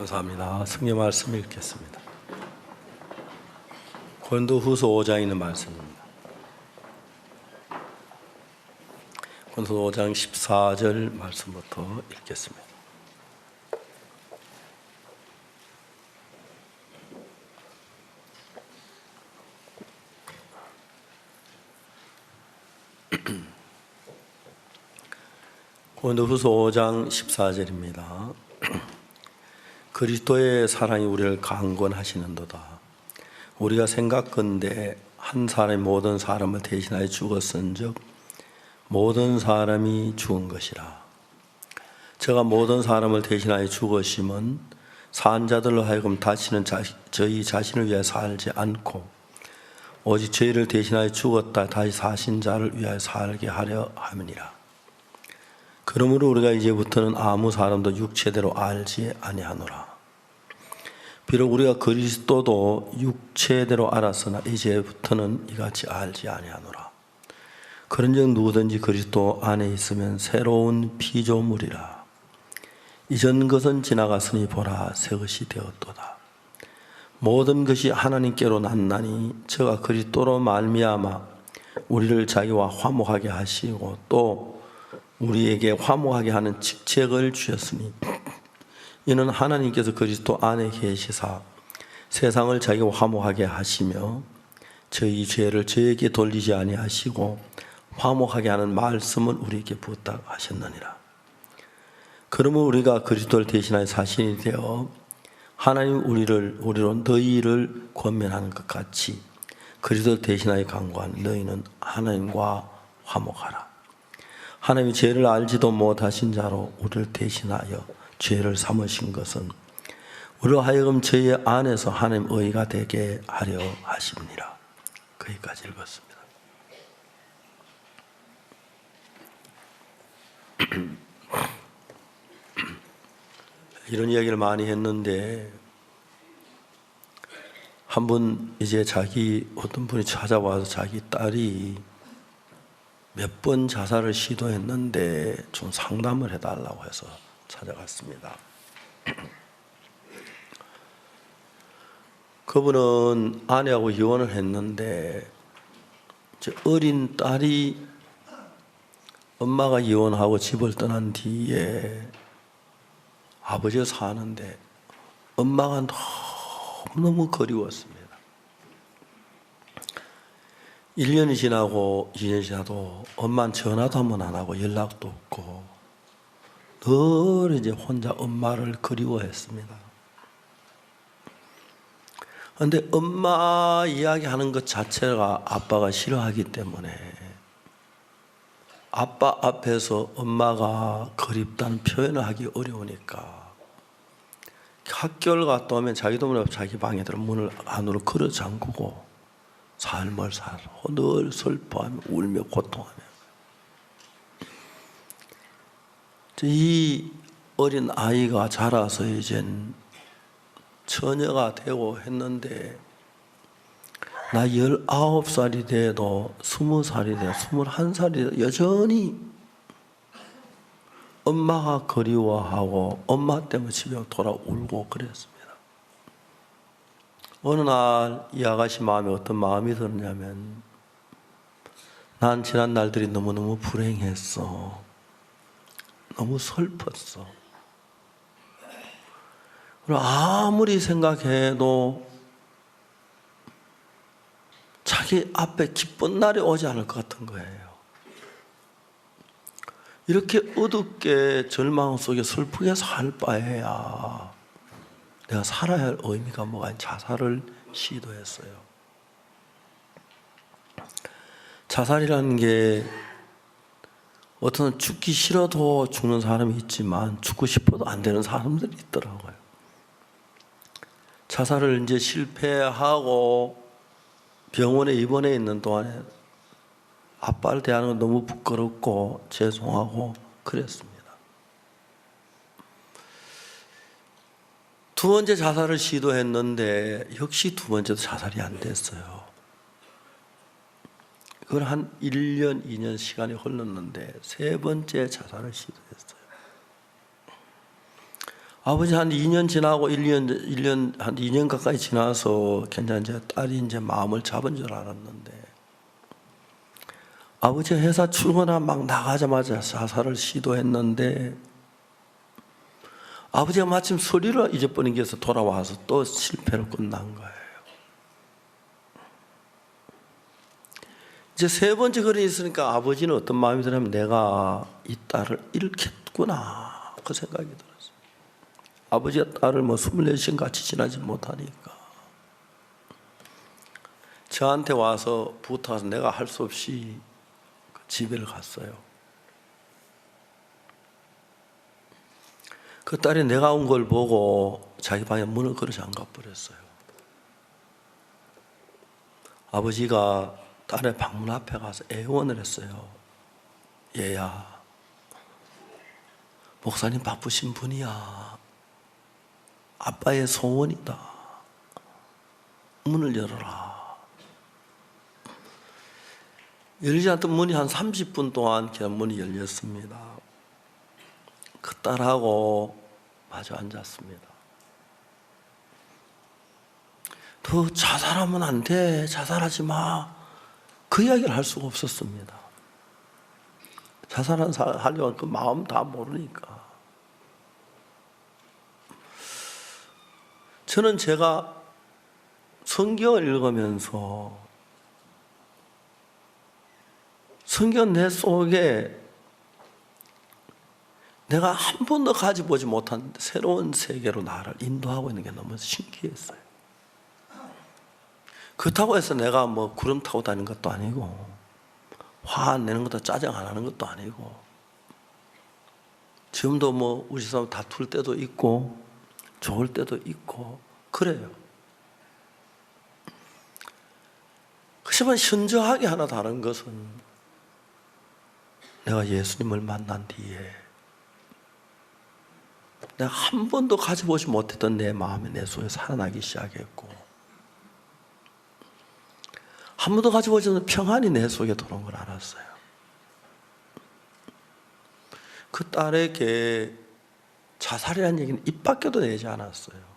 감사합니다. 성경 말씀 읽겠습니다. 고린도후서 5장에 있는 말씀입니다. 고린도후서 5장 14절 말씀부터 읽겠습니다. 고린도후서 5장 14절입니다. 그리스도의 사랑이 우리를 강권하시는도다. 우리가 생각건대 한 사람이 모든 사람을 대신하여 죽었은즉 모든 사람이 죽은 것이라. 저가 모든 사람을 대신하여 죽으심은 산 자들로 하여금 다시는 저희 자신을 위하여 살지 않고 오직 저희를 대신하여 죽었다 다시 사신 자를 위하여 살게 하려 함이니라. 그러므로 우리가 이제부터는 아무 사람도 육체대로 알지 아니하노라. 비록 우리가 그리스도도 육체대로 알았으나 이제부터는 이같이 알지 아니하노라. 그런즉 누구든지 그리스도 안에 있으면 새로운 피조물이라. 이전 것은 지나갔으니 보라 새 것이 되었도다. 모든 것이 하나님께로 났나니 저가 그리스도로 말미암아 우리를 자기와 화목하게 하시고 또 우리에게 화목하게 하는 직책을 주셨으니 이는 하나님께서 그리스도 안에 계시사 세상을 자기와 화목하게 하시며 저희 죄를 저에게 돌리지 아니하시고 화목하게 하는 말씀을 우리에게 부탁하셨느니라. 그러면 우리가 그리스도를 대신하여 사신이 되어 하나님 우리로 너희를 권면하는 것 같이 그리스도를 대신하여 강구한 너희는 하나님과 화목하라. 하나님이 죄를 알지도 못하신 자로 우리를 대신하여 죄를 삼으신 것은 우리로 하여금 저희 안에서 하나님 의가 되게 하려 하십니다. 거기까지 읽었습니다. 이런 이야기를 많이 했는데 한 번 이제 어떤 분이 찾아와서 자기 딸이 몇 번 자살을 시도했는데 좀 상담을 해달라고 해서 찾아갔습니다. 그분은 아내하고 이혼을 했는데 어린 딸이 엄마가 이혼하고 집을 떠난 뒤에 아버지가 사는데 엄마가 너무너무 그리웠습니다. 1년이 지나고 2년이 지나도 엄마는 전화도 한 번 안 하고 연락도 없고 늘 이제 혼자 엄마를 그리워했습니다. 그런데 엄마 이야기하는 것 자체가 아빠가 싫어하기 때문에 아빠 앞에서 엄마가 그립다는 표현을 하기 어려우니까 학교를 갔다 오면 자기도 모르게 자기 방에 들어 문을 안으로 걸어 잠그고 삶을 살고 늘 슬퍼하며 울며 고통하며 이 어린 아이가 자라서 이젠 처녀가 되고 했는데 나 19살이 돼도 20살이 돼도 21살이 돼도 여전히 엄마가 그리워하고 엄마 때문에 집에 돌아 울고 그랬습니다. 어느 날 이 아가씨 마음에 어떤 마음이 들었냐면 난 지난 날들이 너무너무 불행했어. 너무 슬펐어. 그리고 아무리 생각해도 자기 앞에 기쁜 날이 오지 않을 것 같은 거예요. 이렇게 어둡게 절망 속에 슬프게 살 바에야 내가 살아야 할 의미가 뭐가 아닌 자살을 시도했어요. 자살이라는 게 어떤 죽기 싫어도 죽는 사람이 있지만 죽고 싶어도 안 되는 사람들이 있더라고요. 자살을 이제 실패하고 병원에 입원해 있는 동안에 아빠를 대하는 건 너무 부끄럽고 죄송하고 그랬습니다. 두 번째 자살을 시도했는데 역시 두 번째도 자살이 안 됐어요. 그걸 한 1년, 2년 시간이 흘렀는데 세 번째 자살을 시도했어요. 아버지 한 2년 지나고 1년 한 2년 가까이 지나서 괜찮은 딸이 이제 마음을 잡은 줄 알았는데, 아버지가 회사 출근하고 막 나가자마자 자살을 시도했는데, 아버지가 마침 서류를 잊어버린 게 있어서 돌아와서 또 실패로 끝난 거예요. 이제 세 번째 글이 있으니까 아버지는 어떤 마음이 들냐면, 내가 이 딸을 잃겠구나 그 생각이 들었어요. 아버지가 딸을 24시간 같이 지나지 못하니까 저한테 와서 부탁해서 내가 할 수 없이 집에를 갔어요. 그 딸이 내가 온 걸 보고 자기 방에 문을 걸어 잠가 버렸어요. 아버지가 딸의 방문 앞에 가서 애원을 했어요. 얘야, 목사님 바쁘신 분이야. 아빠의 소원이다. 문을 열어라. 열리지 않던 문이 한 30분 동안 문이 열렸습니다. 그 딸하고 마주 앉았습니다. 너 자살하면 안 돼. 자살하지 마. 그 이야기를 할 수가 없었습니다. 하려고 그 마음 다 모르니까. 저는 제가 성경을 읽으면서 성경 내 속에 내가 한 번도 가져보지 못한 새로운 세계로 나를 인도하고 있는 게 너무 신기했어요. 그렇다고 해서 내가 구름 타고 다니는 것도 아니고, 화 안 내는 것도 짜증 안 하는 것도 아니고, 지금도 우리 사람 다툴 때도 있고 좋을 때도 있고 그래요. 하지만 현저하게 하나 다른 것은, 내가 예수님을 만난 뒤에 내가 한 번도 가져보지 못했던 내 마음이 내 속에 살아나기 시작했고, 한 번도 가져보지 못한 평안이 내 속에 들어온 걸 알았어요. 그 딸에게 자살이라는 얘기는 입 밖에도 내지 않았어요.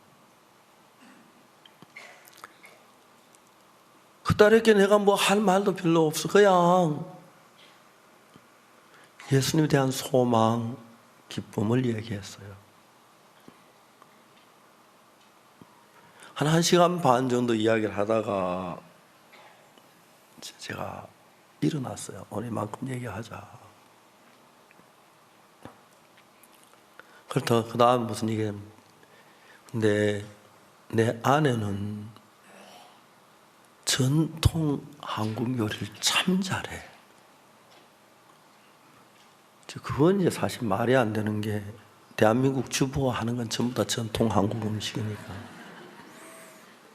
그 딸에게 내가 할 말도 별로 없어. 그냥 예수님에 대한 소망, 기쁨을 얘기했어요. 한 1시간 반 정도 이야기를 하다가 제가 일어났어요. 오늘 이만큼 얘기하자. 그렇다 그 다음 무슨 얘기냐면, 근데 내 아내는 전통 한국 요리를 참 잘해. 그건 이제 사실 말이 안 되는 게, 대한민국 주부가 하는 건 전부 다 전통 한국 음식이니까.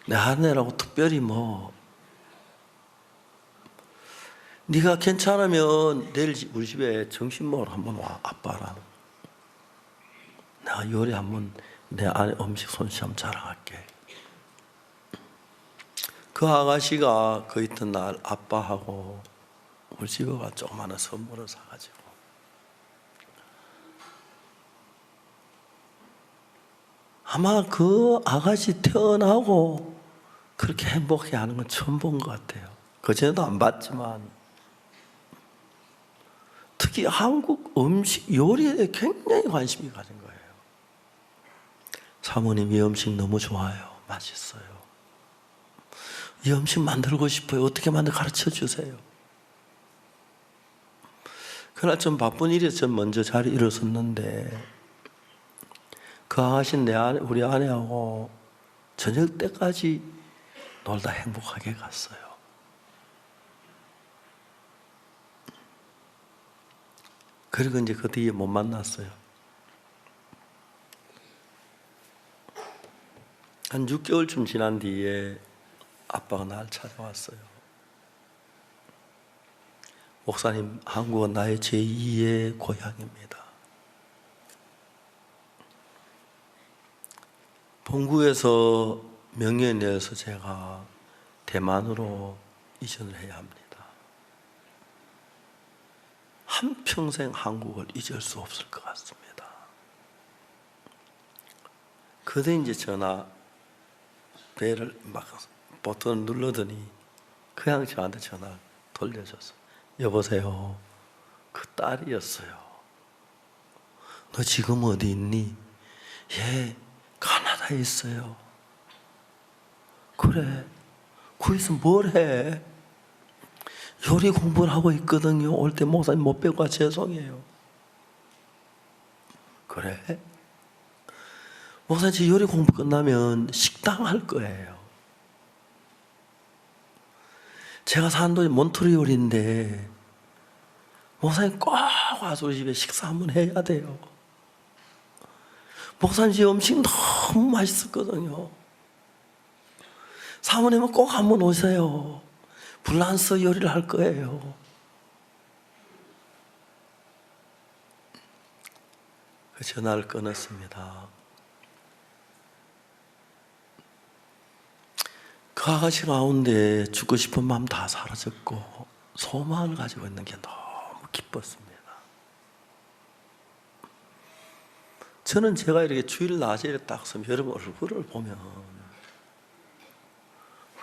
내 아내라고 특별히 네가 괜찮으면 내일 우리 집에 점심 먹으러 한번 와, 아빠랑. 내가 요리 한번, 내 아내 음식 솜씨 한번 자랑할게. 그 아가씨가 그 이튿날 아빠하고 우리 집에 가 조그마한 선물을 사가지고, 아마 그 아가씨 태어나고 그렇게 행복해 하는 건 처음 본 것 같아요. 그전에도 안 봤지만, 특히 한국 음식 요리에 굉장히 관심이 가진 거예요. 사모님, 이 음식 너무 좋아요. 맛있어요. 이 음식 만들고 싶어요. 어떻게 만들까 가르쳐 주세요. 그날 좀 바쁜 일에서 전 먼저 자리에 일어섰는데, 그 아가씨 우리 아내하고 저녁 때까지 놀다 행복하게 갔어요. 그리고 이제 그 뒤에 못 만났어요. 한 6개월쯤 지난 뒤에 아빠가 날 찾아왔어요. 목사님, 한국은 나의 제2의 고향입니다. 본국에서 명령에 내려서 제가 대만으로 이전을 해야 합니다. 한평생 한국을 잊을 수 없을 것 같습니다. 그때 이제 전화 벨을 막 버튼을 눌러더니 그냥 저한테 전화 돌려줬어. 여보세요. 그 딸이었어요. 너 지금 어디 있니? 예, 가나다에 있어요. 그래. 거기서 뭘 해? 요리 공부를 하고 있거든요. 올 때 목사님 못 뵙고 죄송해요. 그래? 목사님 요리 공부 끝나면 식당 할 거예요. 제가 사는 동네 몬트리올인데 목사님 꼭 와서 우리 집에 식사 한번 해야 돼요. 목사님 집 음식 너무 맛있었거든요. 사모님은 꼭 한번 오세요. 불란스 요리를 할 거예요. 그 전화를 끊었습니다. 그 아가씨 가운데 죽고 싶은 마음 다 사라졌고 소망을 가지고 있는 게 너무 기뻤습니다. 저는 제가 이렇게 주일 낮에 딱 서면 여러분 얼굴을 보면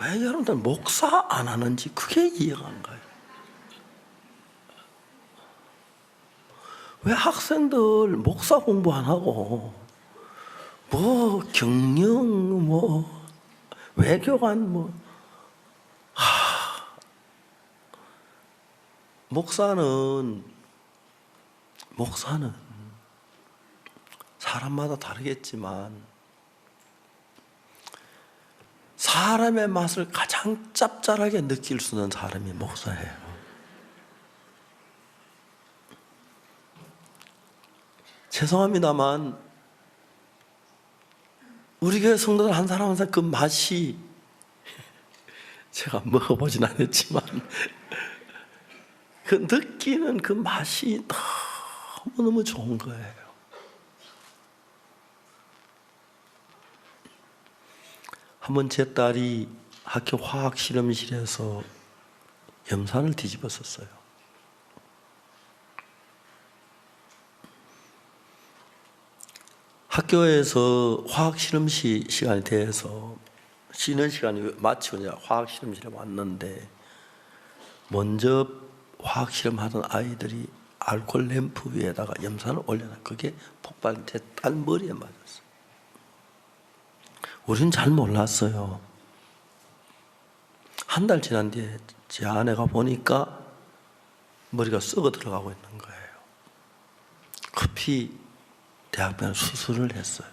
왜 여러분들 목사 안 하는지 그게 이해가 안 가요. 왜 학생들 목사 공부 안 하고 뭐 경영 뭐 외교관 목사는 사람마다 다르겠지만 사람의 맛을 가장 짭짤하게 느낄 수 있는 사람이 목사예요. 죄송합니다만 우리 교회 성도들 한 사람 한 사람 그 맛이 제가 먹어보진 않았지만 그 느끼는 그 맛이 너무너무 좋은 거예요. 한번 제 딸이 학교 화학 실험실에서 염산을 뒤집었었어요. 학교에서 화학 실험실 시간이 돼서 쉬는 시간이 마치고 이제 화학 실험실에 왔는데 먼저 화학 실험하던 아이들이 알코올 램프 위에다가 염산을 올려놔. 그게 폭발 제 딸 머리에 맞았어요. 우리는 잘 몰랐어요. 한 달 지난 뒤에 제 아내가 보니까 머리가 썩어 들어가고 있는 거예요. 급히 대학병원 수술을 했어요.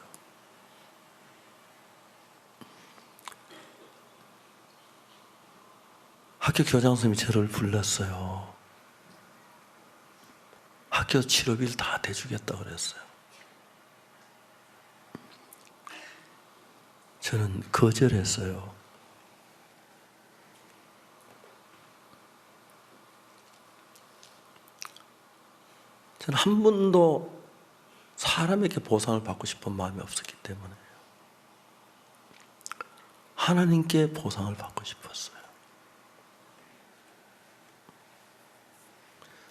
학교 교장 선생님이 저를 불렀어요. 학교 치료비를 다 대주겠다고 그랬어요. 저는 거절했어요. 저는 한 번도 사람에게 보상을 받고 싶은 마음이 없었기 때문에 하나님께 보상을 받고 싶었어요.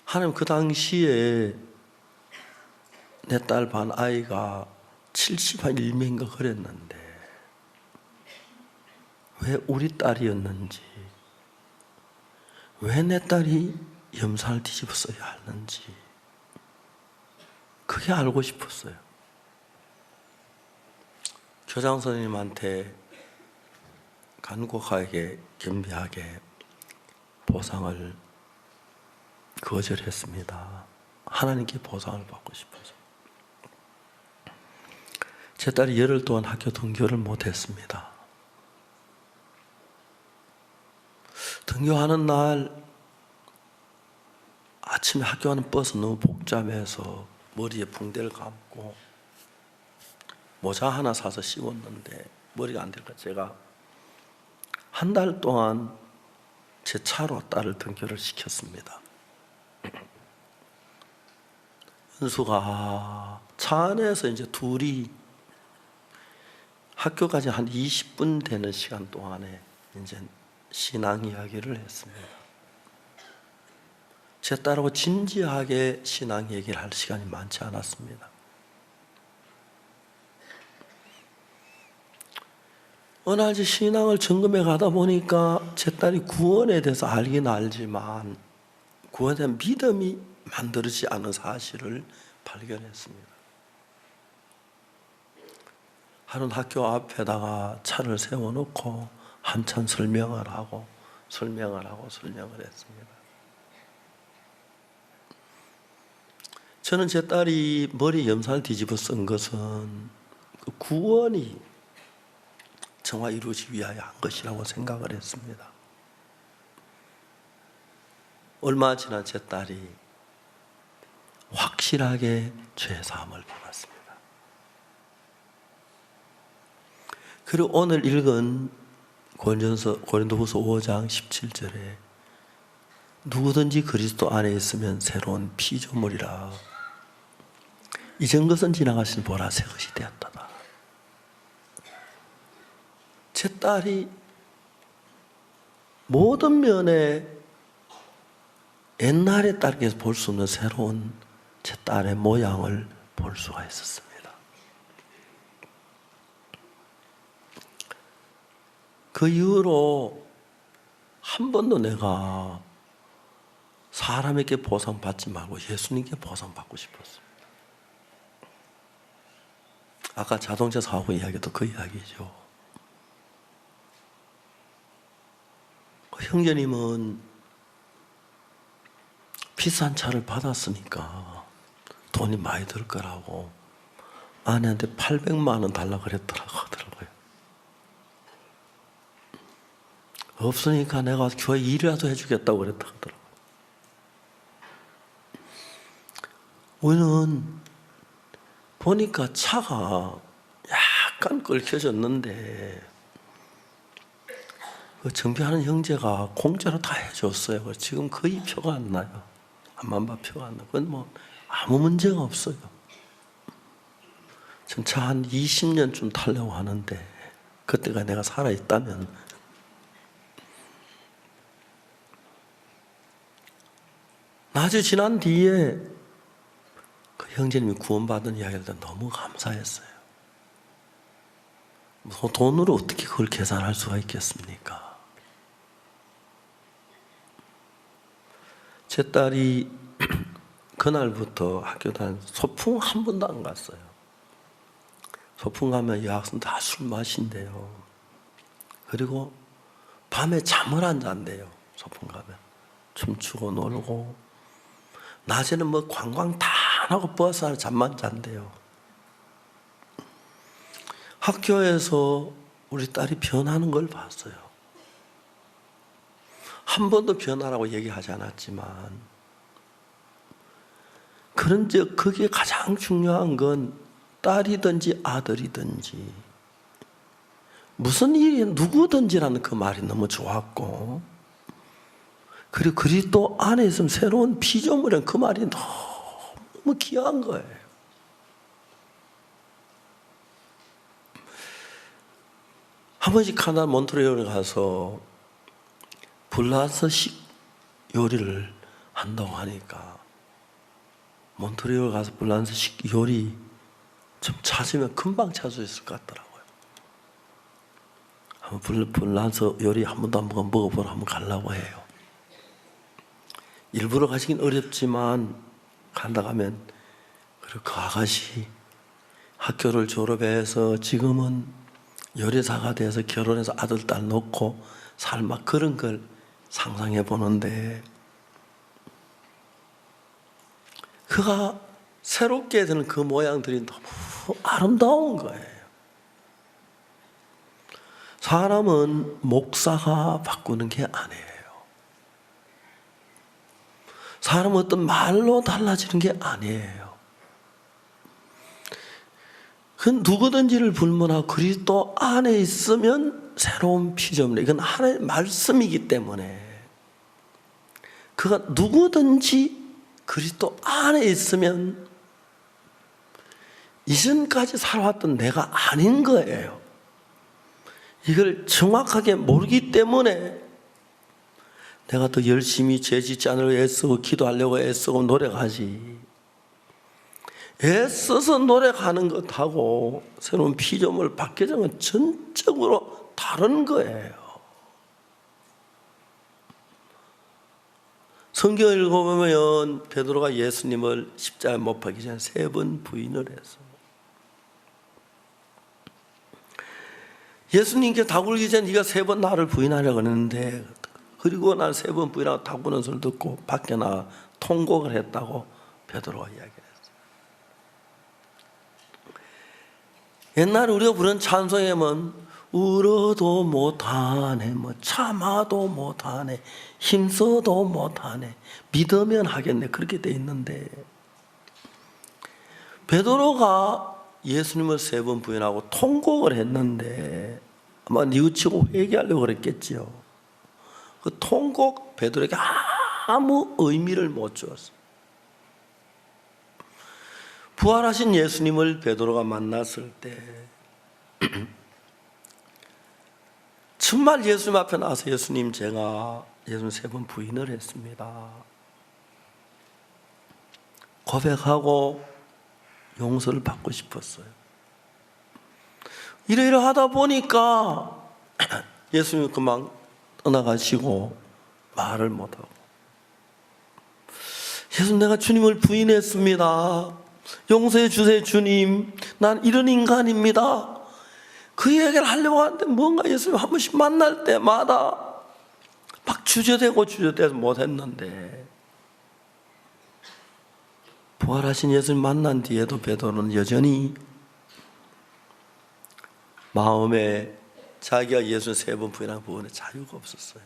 하나님 그 당시에 내 딸 반 아이가 71명인가 그랬는데 왜 우리 딸이었는지, 왜 내 딸이 염산을 뒤집었어야 하는지 그게 알고 싶었어요. 교장 선생님한테 간곡하게 겸비하게 보상을 거절했습니다. 하나님께 보상을 받고 싶어서. 제 딸이 열흘 동안 학교 등교를 못했습니다. 등교하는 날 아침에 학교 가는 버스 너무 복잡해서 머리에 붕대를 감고 모자 하나 사서 씌웠는데 머리가 안 될까 제가 한 달 동안 제 차로 딸을 등교를 시켰습니다. 은수가 차 안에서 이제 둘이 학교까지 한 20분 되는 시간 동안에 이제 신앙 이야기를 했습니다. 제 딸하고 진지하게 신앙 얘기를 할 시간이 많지 않았습니다. 어느 날 신앙을 점검해 가다 보니까 제 딸이 구원에 대해서 알긴 알지만 구원에 대한 믿음이 만들어지지 않은 사실을 발견했습니다. 하는 학교 앞에다가 차를 세워놓고 한참 설명을 하고 했습니다. 저는 제 딸이 머리 염산을 뒤집어 쓴 것은 그 구원이 정말 이루어지기 위하여 한 것이라고 생각을 했습니다. 얼마 지난 제 딸이 확실하게 죄사함을 받았습니다. 그리고 오늘 읽은 고린도후서 5장 17절에 누구든지 그리스도 안에 있으면 새로운 피조물이라 이전 것은 지나가신 보라 새 것이 되었다. 제 딸이 모든 면에 옛날의 딸에게서 볼 수 없는 새로운 제 딸의 모양을 볼 수가 있었습니다. 그 이후로 한 번도 내가 사람에게 보상받지 말고 예수님께 보상받고 싶었습니다. 아까 자동차 사고 이야기도 그 이야기죠. 형제님은 비싼 차를 받았으니까 돈이 많이 들 거라고 아내한테 800만 원 달라고 그랬더라고요. 없으니까 내가 교회 일이라도 해주겠다고 그랬다 하더라고요. 우리는 보니까 차가 약간 끓여졌는데 그 정비하는 형제가 공짜로 다 해줬어요. 지금 거의 표가 안 나요. 한만바 표가 안 나요. 그건 뭐 아무 문제가 없어요. 전 차 한 20년쯤 타려고 하는데 그때가 내가 살아있다면 나중에 지난 뒤에 그 형제님이 구원받은 이야기를 듣고 너무 감사했어요. 돈으로 어떻게 그걸 계산할 수가 있겠습니까? 제 딸이 그날부터 학교 다니면서 소풍 한 번도 안 갔어요. 소풍 가면 여학생 다 술 마신대요. 그리고 밤에 잠을 안 잔대요. 소풍 가면 춤추고 놀고 낮에는 뭐 관광 다 안 하고 버스 안에 잠만 잔대요. 학교에서 우리 딸이 변하는 걸 봤어요. 한 번도 변하라고 얘기하지 않았지만 그런즉 그게 가장 중요한 건 딸이든지 아들이든지 무슨 일이 누구든지라는 그 말이 너무 좋았고 그리고 그리스도 안에 있으면 새로운 피조물이라는 그 말이 너무 귀한 거예요. 한 번씩 카나다 몬트리올에 가서 불란서식 요리를 한다고 하니까 몬트리올 가서 불란서식 요리 좀 찾으면 금방 찾을 수 있을 것 같더라고요. 한번 불란서 요리 한 번도 안 먹어보러 한번 가려고 해요. 일부러 가시긴 어렵지만 간다 가면 그리고 그 아가씨 학교를 졸업해서 지금은 요리사가 돼서 결혼해서 아들 딸 놓고 살막 그런 걸 상상해 보는데 그가 새롭게 되는 그 모양들이 너무 아름다운 거예요. 사람은 목사가 바꾸는 게 아니에요. 사람은 어떤 말로 달라지는 게 아니에요. 그 누구든지를 불문하고 그리스도 안에 있으면 새로운 피조물. 이건 하나님의 말씀이기 때문에 그가 누구든지 그리스도 안에 있으면 이전까지 살아왔던 내가 아닌 거예요. 이걸 정확하게 모르기 때문에 내가 더 열심히 죄짓지 않으려고 애쓰고 기도하려고 애쓰고 노력하지. 애써서 노력하는 것하고 새로운 피조물 바뀌는 건 전적으로 다른 거예요. 성경 읽어보면 베드로가 예수님을 십자가에 못 박기 전에 3번 부인을 했어. 예수님께 다굴기 전에 네가 3번 나를 부인하려고 했는데, 그리고 난 3번 부인하고 다구는 소리를 듣고 밖에 나가 통곡을 했다고 베드로가 이야기했어요. 옛날에 우리가 부른 찬송에는 울어도 못하네, 참아도 못하네, 힘써도 못하네, 믿으면 하겠네, 그렇게 돼 있는데, 베드로가 예수님을 3번 부인하고 통곡을 했는데 아마 뉘우치고 회개하려고 그랬겠지요. 그 통곡 베드로에게 아무 의미를 못 주었어요. 부활하신 예수님을 베드로가 만났을 때 정말 예수님 앞에 나와서 예수님, 제가 예수님 3번 부인을 했습니다. 고백하고 용서를 받고 싶었어요. 이러하다 보니까 예수님이 그만 떠나가시고 말을 못하고, 예수님, 내가 주님을 부인했습니다. 용서해 주세요 주님, 난 이런 인간입니다. 그 얘기를 하려고 하는데 뭔가 예수님 한 번씩 만날 때마다 막 주저대고 못했는데, 부활하신 예수님 만난 뒤에도 베드로는 여전히 마음에 자기가 예수님 3번 부인한 부분에 자유가 없었어요.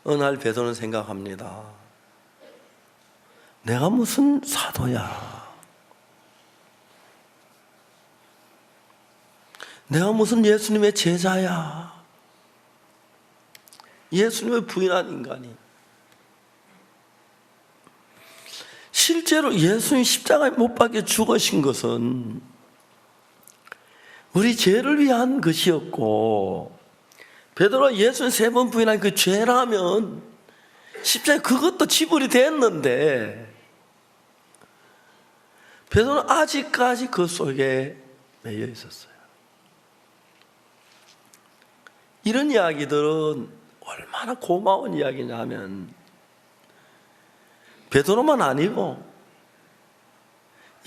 어느 날 베드로는 생각합니다. 내가 무슨 사도야, 내가 무슨 예수님의 제자야, 예수님을 부인한 인간이. 실제로 예수님 십자가에 못 박혀 죽으신 것은 우리 죄를 위한 것이었고, 베드로가 예수님 3번 부인한 그 죄라면 십자가에 그것도 지불이 됐는데, 베드로는 아직까지 그 속에 매여 있었어요. 이런 이야기들은 얼마나 고마운 이야기냐 하면, 베드로만 아니고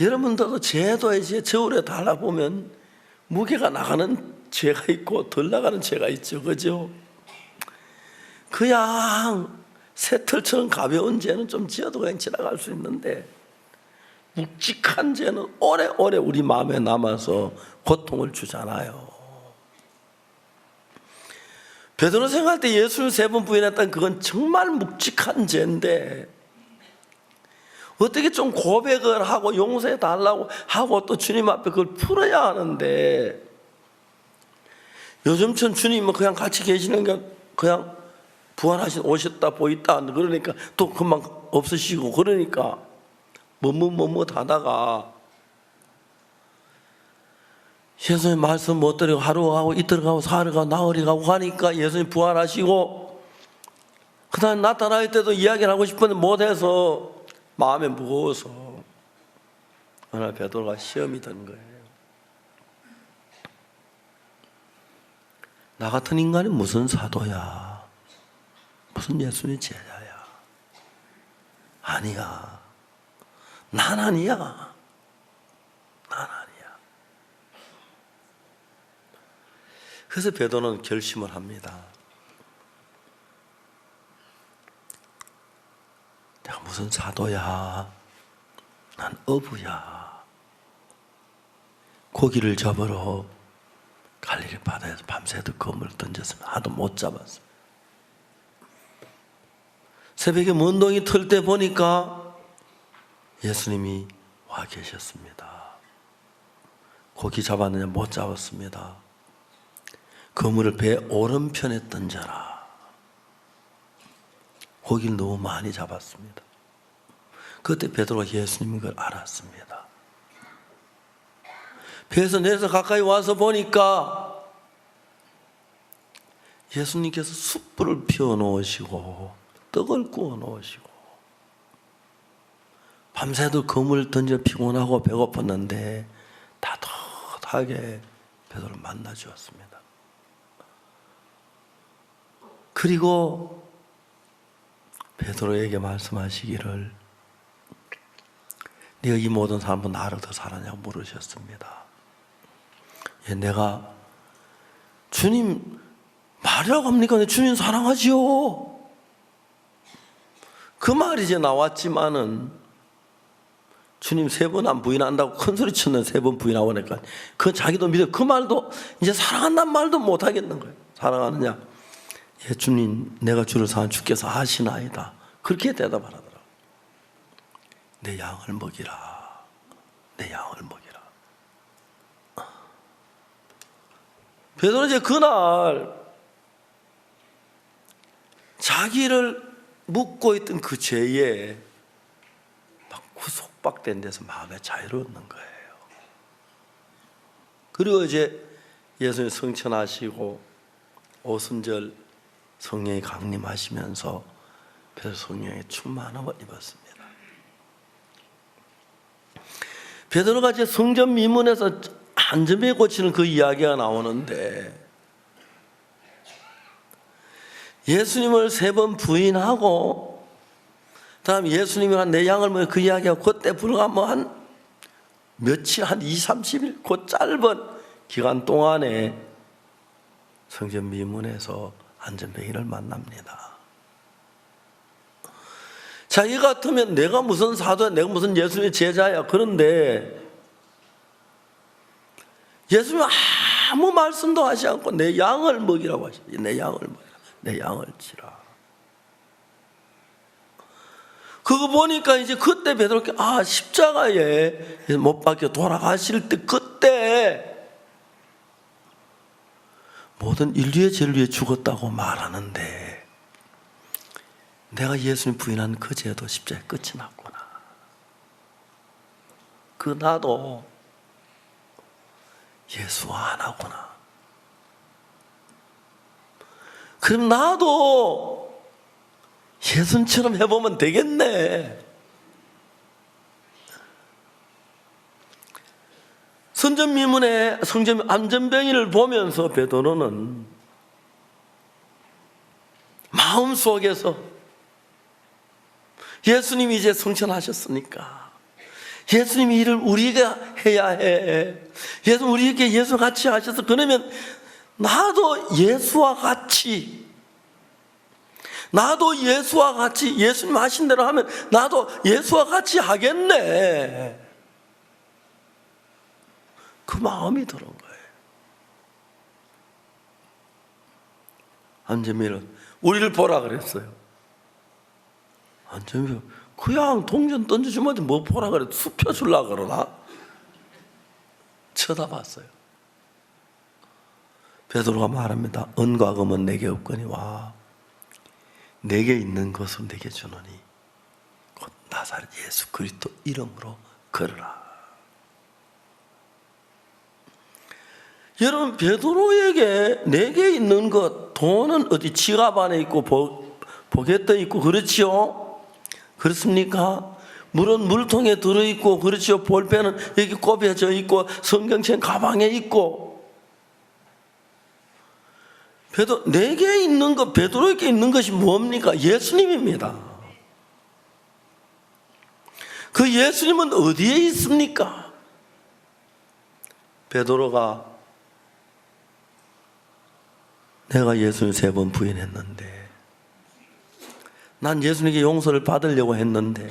여러분들도 제도의 죄, 저울에 달아보면 무게가 나가는 죄가 있고 덜 나가는 죄가 있죠. 그죠? 그냥 새털처럼 가벼운 죄는 좀 지어도 그냥 지나갈 수 있는데, 묵직한 죄는 오래오래 우리 마음에 남아서 고통을 주잖아요. 베드로 생각할 때 예수를 3번 부인했다는 그건 정말 묵직한 죄인데, 어떻게 좀 고백을 하고 용서해 달라고 하고 또 주님 앞에 그걸 풀어야 하는데, 요즘처럼 주님은 그냥 같이 계시는 게 그냥 부활하신 오셨다 보였다 그러니까 또 금방 없으시고, 그러니까 머뭇 하다가 예수님 말씀 못 드리고 하루 가고 이틀 가고 사흘 가고 나흘이 가고 하니까 예수님 부활하시고 그 다음에 나타날 때도 이야기를 하고 싶은데 못해서 마음에 무거워서 어느 날 베드로가 시험이 든 거예요. 나 같은 인간이 무슨 사도야, 무슨 예수님 제자야. 아니야, 난 아니야, 난 아니야. 그래서 베드로는 결심을 합니다. 내가 무슨 사도야, 난 어부야. 고기를 잡으러 갈릴리 바다에서 밤새도록 그물을 던졌으면 하도 못 잡았어요. 새벽에 먼동이 틀 때 보니까 예수님이 와 계셨습니다. 고기 잡았느냐? 못 잡았습니다. 그물을 배 오른편에 던져라. 고기를 너무 많이 잡았습니다. 그때 베드로가 예수님인 걸 알았습니다. 배에서 내려서 가까이 와서 보니까 예수님께서 숯불을 피워 놓으시고 떡을 구워 놓으시고, 밤새도 그물을 던져 피곤하고 배고팠는데 다독다독 못하게 베드로를 만나 주었습니다. 그리고 베드로에게 말씀하시기를 네가 이 모든 사람은 나를 더 사랑하냐고 물으셨습니다. 예, 내가 주님 말이라고 합니까? 주님 사랑하지요. 그 말이 이제 나왔지만은 주님 3번 안 부인한다고 큰 소리 치는 3번 부인하고 하니까 그 자기도 믿어. 그 말도 이제 사랑한다는 말도 못 하겠는 거예요. 사랑하느냐? 예, 주님 내가 주를 사랑 주께서 아시나이다. 그렇게 대답하더라고요. 내 양을 먹이라. 내 양을 먹이라. 베드로는 이제 그날 자기를 묻고 있던 그 죄에 막 구속박된 데서 마음의 자유를 얻는 거예요. 그리고 이제 예수님 성천하시고 오순절 성령이 강림하시면서 베드로 성령의 충만함을 입었습니다. 베드로가 이제 성전 미문에서 안전벨 고치는 그 이야기가 나오는데 예수님을 3번 부인하고 다음 예수님이랑 내 양을 먹여 그 이야기하고 그때 불과 한 며칠 한 20-30일 그 짧은 기간 동안에 성전 미문에서 안전뱅이를 만납니다. 자, 이 같으면 내가 무슨 사도야, 내가 무슨 예수님의 제자야. 그런데 예수님은 아무 말씀도 하지 않고 내 양을 먹이라고 하시죠. 내 양을 먹이라. 내 양을 치라. 그거 보니까 이제 그때 베드로가 십자가에 못 박혀 돌아가실 때 그때 모든 인류의 죄를 위해 죽었다고 말하는데 내가 예수님 부인한 그 죄도 십자가에 끝이 났구나. 그 나도 예수와 안 하구나. 그럼 나도 예수님처럼 해보면 되겠네. 성전 미문의 성전 안전병이를 보면서 베드로는 마음속에서 예수님이 이제 성천하셨으니까 예수님이 일을 우리가 해야 해. 우리에게 예수 같이 하셔서 그러면 나도 예수와 같이 예수님 하신 대로 하면 나도 예수와 같이 하겠네. 그 마음이 들은 거예요. 안재미는 우리를 보라 그랬어요. 안재미 그냥 동전 던져주면 뭐 보라 그래? 숲 펴주려고 그러나? 쳐다봤어요. 베드로가 말합니다. 은과 금은 내게 없거니와 내게 있는 것을 내게 주노니 곧 나사렛 예수 그리스도 이름으로 걸으라. 여러분, 베드로에게 내게 있는 것, 돈은 어디 지갑 안에 있고 포켓에 있고 그렇지요? 그렇습니까? 물은 물통에 들어있고 그렇지요? 볼펜은 여기 꼽혀져 있고 성경책 가방에 있고. 내게 있는 것, 베드로에게 있는 것이 뭡니까? 예수님입니다. 그 예수님은 어디에 있습니까? 베드로가 내가 예수님 3번 부인했는데 난 예수님께 용서를 받으려고 했는데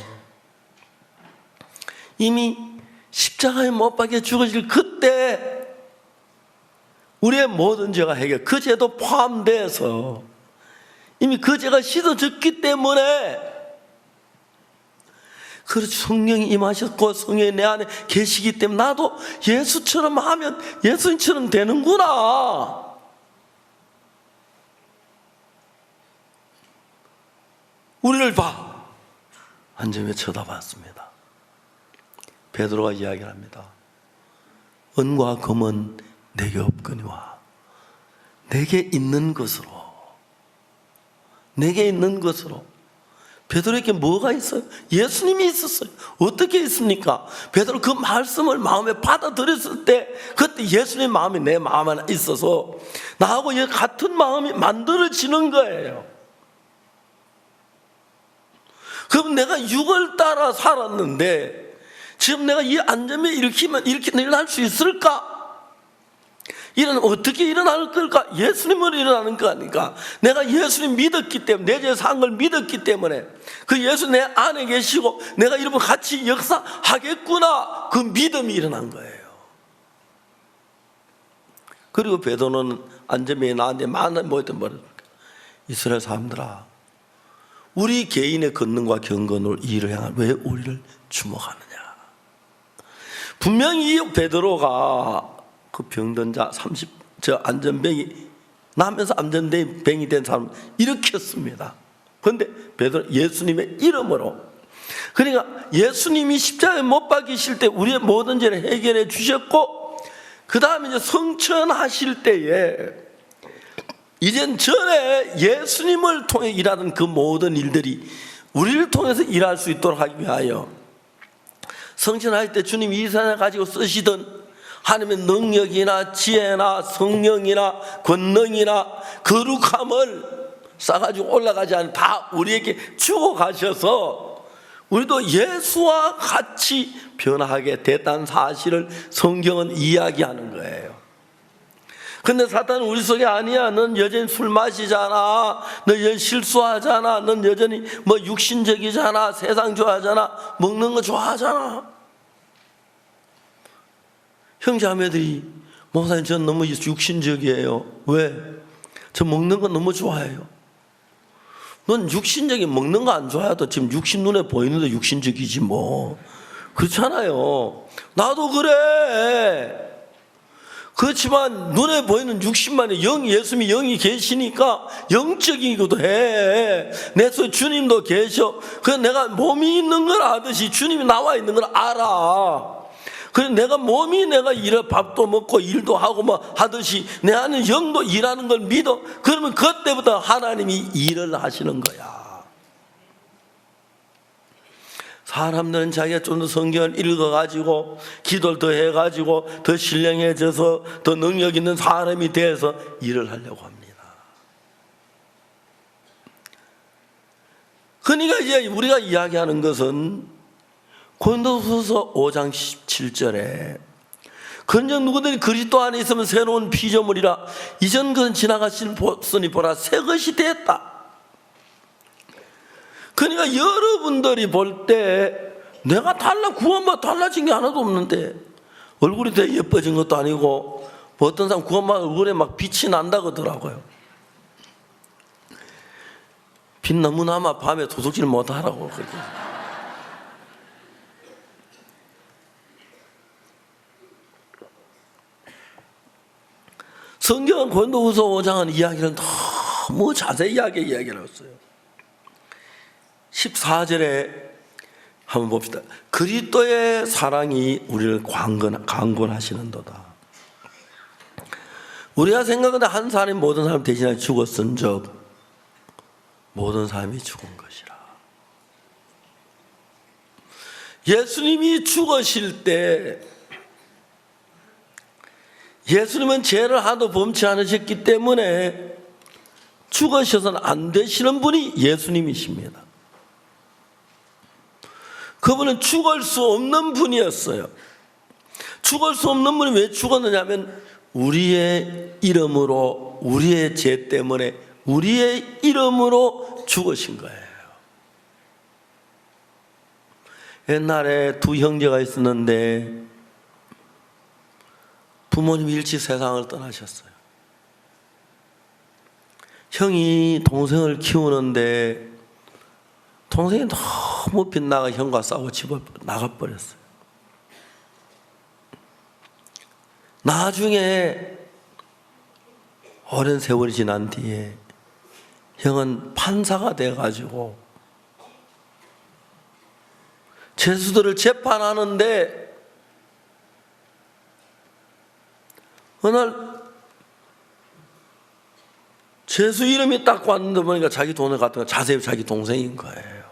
이미 십자가에 못 박혀 죽으실 그때 우리의 모든 죄가 해결, 그 죄도 포함돼서 이미 그 죄가 씻어졌기 때문에 그렇지 성령이 임하셨고 성령이 내 안에 계시기 때문에 나도 예수처럼 하면 예수님처럼 되는구나. 우리를 봐. 안전히 쳐다봤습니다. 베드로가 이야기를 합니다. 은과 금은 내게 없거니와 내게 있는 것으로 베드로에게 뭐가 있어요? 예수님이 있었어요. 어떻게 있습니까? 베드로 그 말씀을 마음에 받아들였을 때 그때 예수님 마음이 내 마음 안에 있어서 나하고 같은 마음이 만들어지는 거예요. 그럼 내가 육을 따라 살았는데 지금 내가 이 안전에 일으키면 이렇게 일어날 수 있을까? 어떻게 일어날 걸까? 예수님으로 일어나는 거 아닙니까? 내가 예수님 믿었기 때문에, 내 죄 사한 걸 믿었기 때문에 그 예수 내 안에 계시고 내가 이러면 같이 역사하겠구나, 그 믿음이 일어난 거예요. 그리고 베드로는 안전에 나한테 많은 뭐였든 이스라엘 사람들아, 우리 개인의 권능과 경건으로 이를 향한 왜 우리를 주목하느냐. 분명히 이 베드로가 그 병든 자 30, 안전병이 나면서 안전병이 된 사람 일으켰습니다. 그런데 베드로 예수님의 이름으로, 그러니까 예수님이 십자가에 못 박히실 때 우리의 모든 죄를 해결해 주셨고, 그 다음에 이제 성천하실 때에 이젠 전에 예수님을 통해 일하던 그 모든 일들이 우리를 통해서 일할 수 있도록 하기 위하여 성천할 때 주님이 이 세상을 가지고 쓰시던 하나님의 능력이나 지혜나 성령이나 권능이나 거룩함을 싸가지고 올라가지 않은 다 우리에게 주고 가셔서 우리도 예수와 같이 변화하게 됐다는 사실을 성경은 이야기하는 거예요. 근데 사탄은 우리 속에 아니야. 넌 여전히 술 마시잖아. 너 여전히 실수하잖아. 넌 여전히 뭐 육신적이잖아. 세상 좋아하잖아. 먹는 거 좋아하잖아. 형제자매들이 목사님 전 너무 육신적이에요. 왜? 저 먹는 거 너무 좋아해요. 넌 육신적인 먹는 거 안 좋아해도 지금 육신 눈에 보이는데 육신적이지 뭐. 그렇잖아요. 나도 그래. 그렇지만 눈에 보이는 육신만이 예수님이 영이 계시니까 영적이기도 해. 내 속에 주님도 계셔. 그래서 내가 몸이 있는 걸 아듯이 주님이 나와 있는 걸 알아. 그래서 내가 몸이 내가 밥도 먹고 일도 하고 뭐 하듯이 내 안에 영도 일하는 걸 믿어. 그러면 그때부터 하나님이 일을 하시는 거야. 사람들은 자기가 좀 더 성경을 읽어가지고 기도를 더 해가지고 더 신령해져서 더 능력 있는 사람이 돼서 일을 하려고 합니다. 그러니까 이제 우리가 이야기하는 것은 고린도후서 5장 17절에 그런즉 누구든지 그리스도 안에 있으면 새로운 피조물이라 이전 것은 지나갔으니 보라 새 것이 됐다. 그러니까 여러분들이 볼 때 내가 구원받아 달라진 게 하나도 없는데 얼굴이 더 예뻐진 것도 아니고 뭐 어떤 사람 구원받아 얼굴에 막 빛이 난다고 하더라고요. 빛 너무 남아 밤에 도둑질 못 하라고 그렇게. 성경은 고린도후서 5장은 이야기를 너무 자세하게 이야기를 했어요. 14절에 한번 봅시다. 그리스도의 사랑이 우리를 강권하시는도다. 우리가 생각하는 한 사람이 모든 사람 대신하여 죽었은즉 모든 사람이 죽은 것이라. 예수님이 죽으실 때 예수님은 죄를 하나도 범치 않으셨기 때문에 죽으셔서는 안 되시는 분이 예수님이십니다. 그분은 죽을 수 없는 분이었어요. 죽을 수 없는 분이 왜 죽었느냐 하면 우리의 이름으로, 우리의 죄 때문에 우리의 이름으로 죽으신 거예요. 옛날에 두 형제가 있었는데 부모님이 일찍 세상을 떠나셨어요. 형이 동생을 키우는데 동생이 너무 빗나가 형과 싸우고 집을 나가버렸어요. 나중에 오랜 세월이 지난 뒤에 형은 판사가 돼가지고 죄수들을 재판하는데 어느 날 죄수 이름이 딱 왔는데 보니까 자기 돈을 갖다가 자세히 자기 동생인 거예요.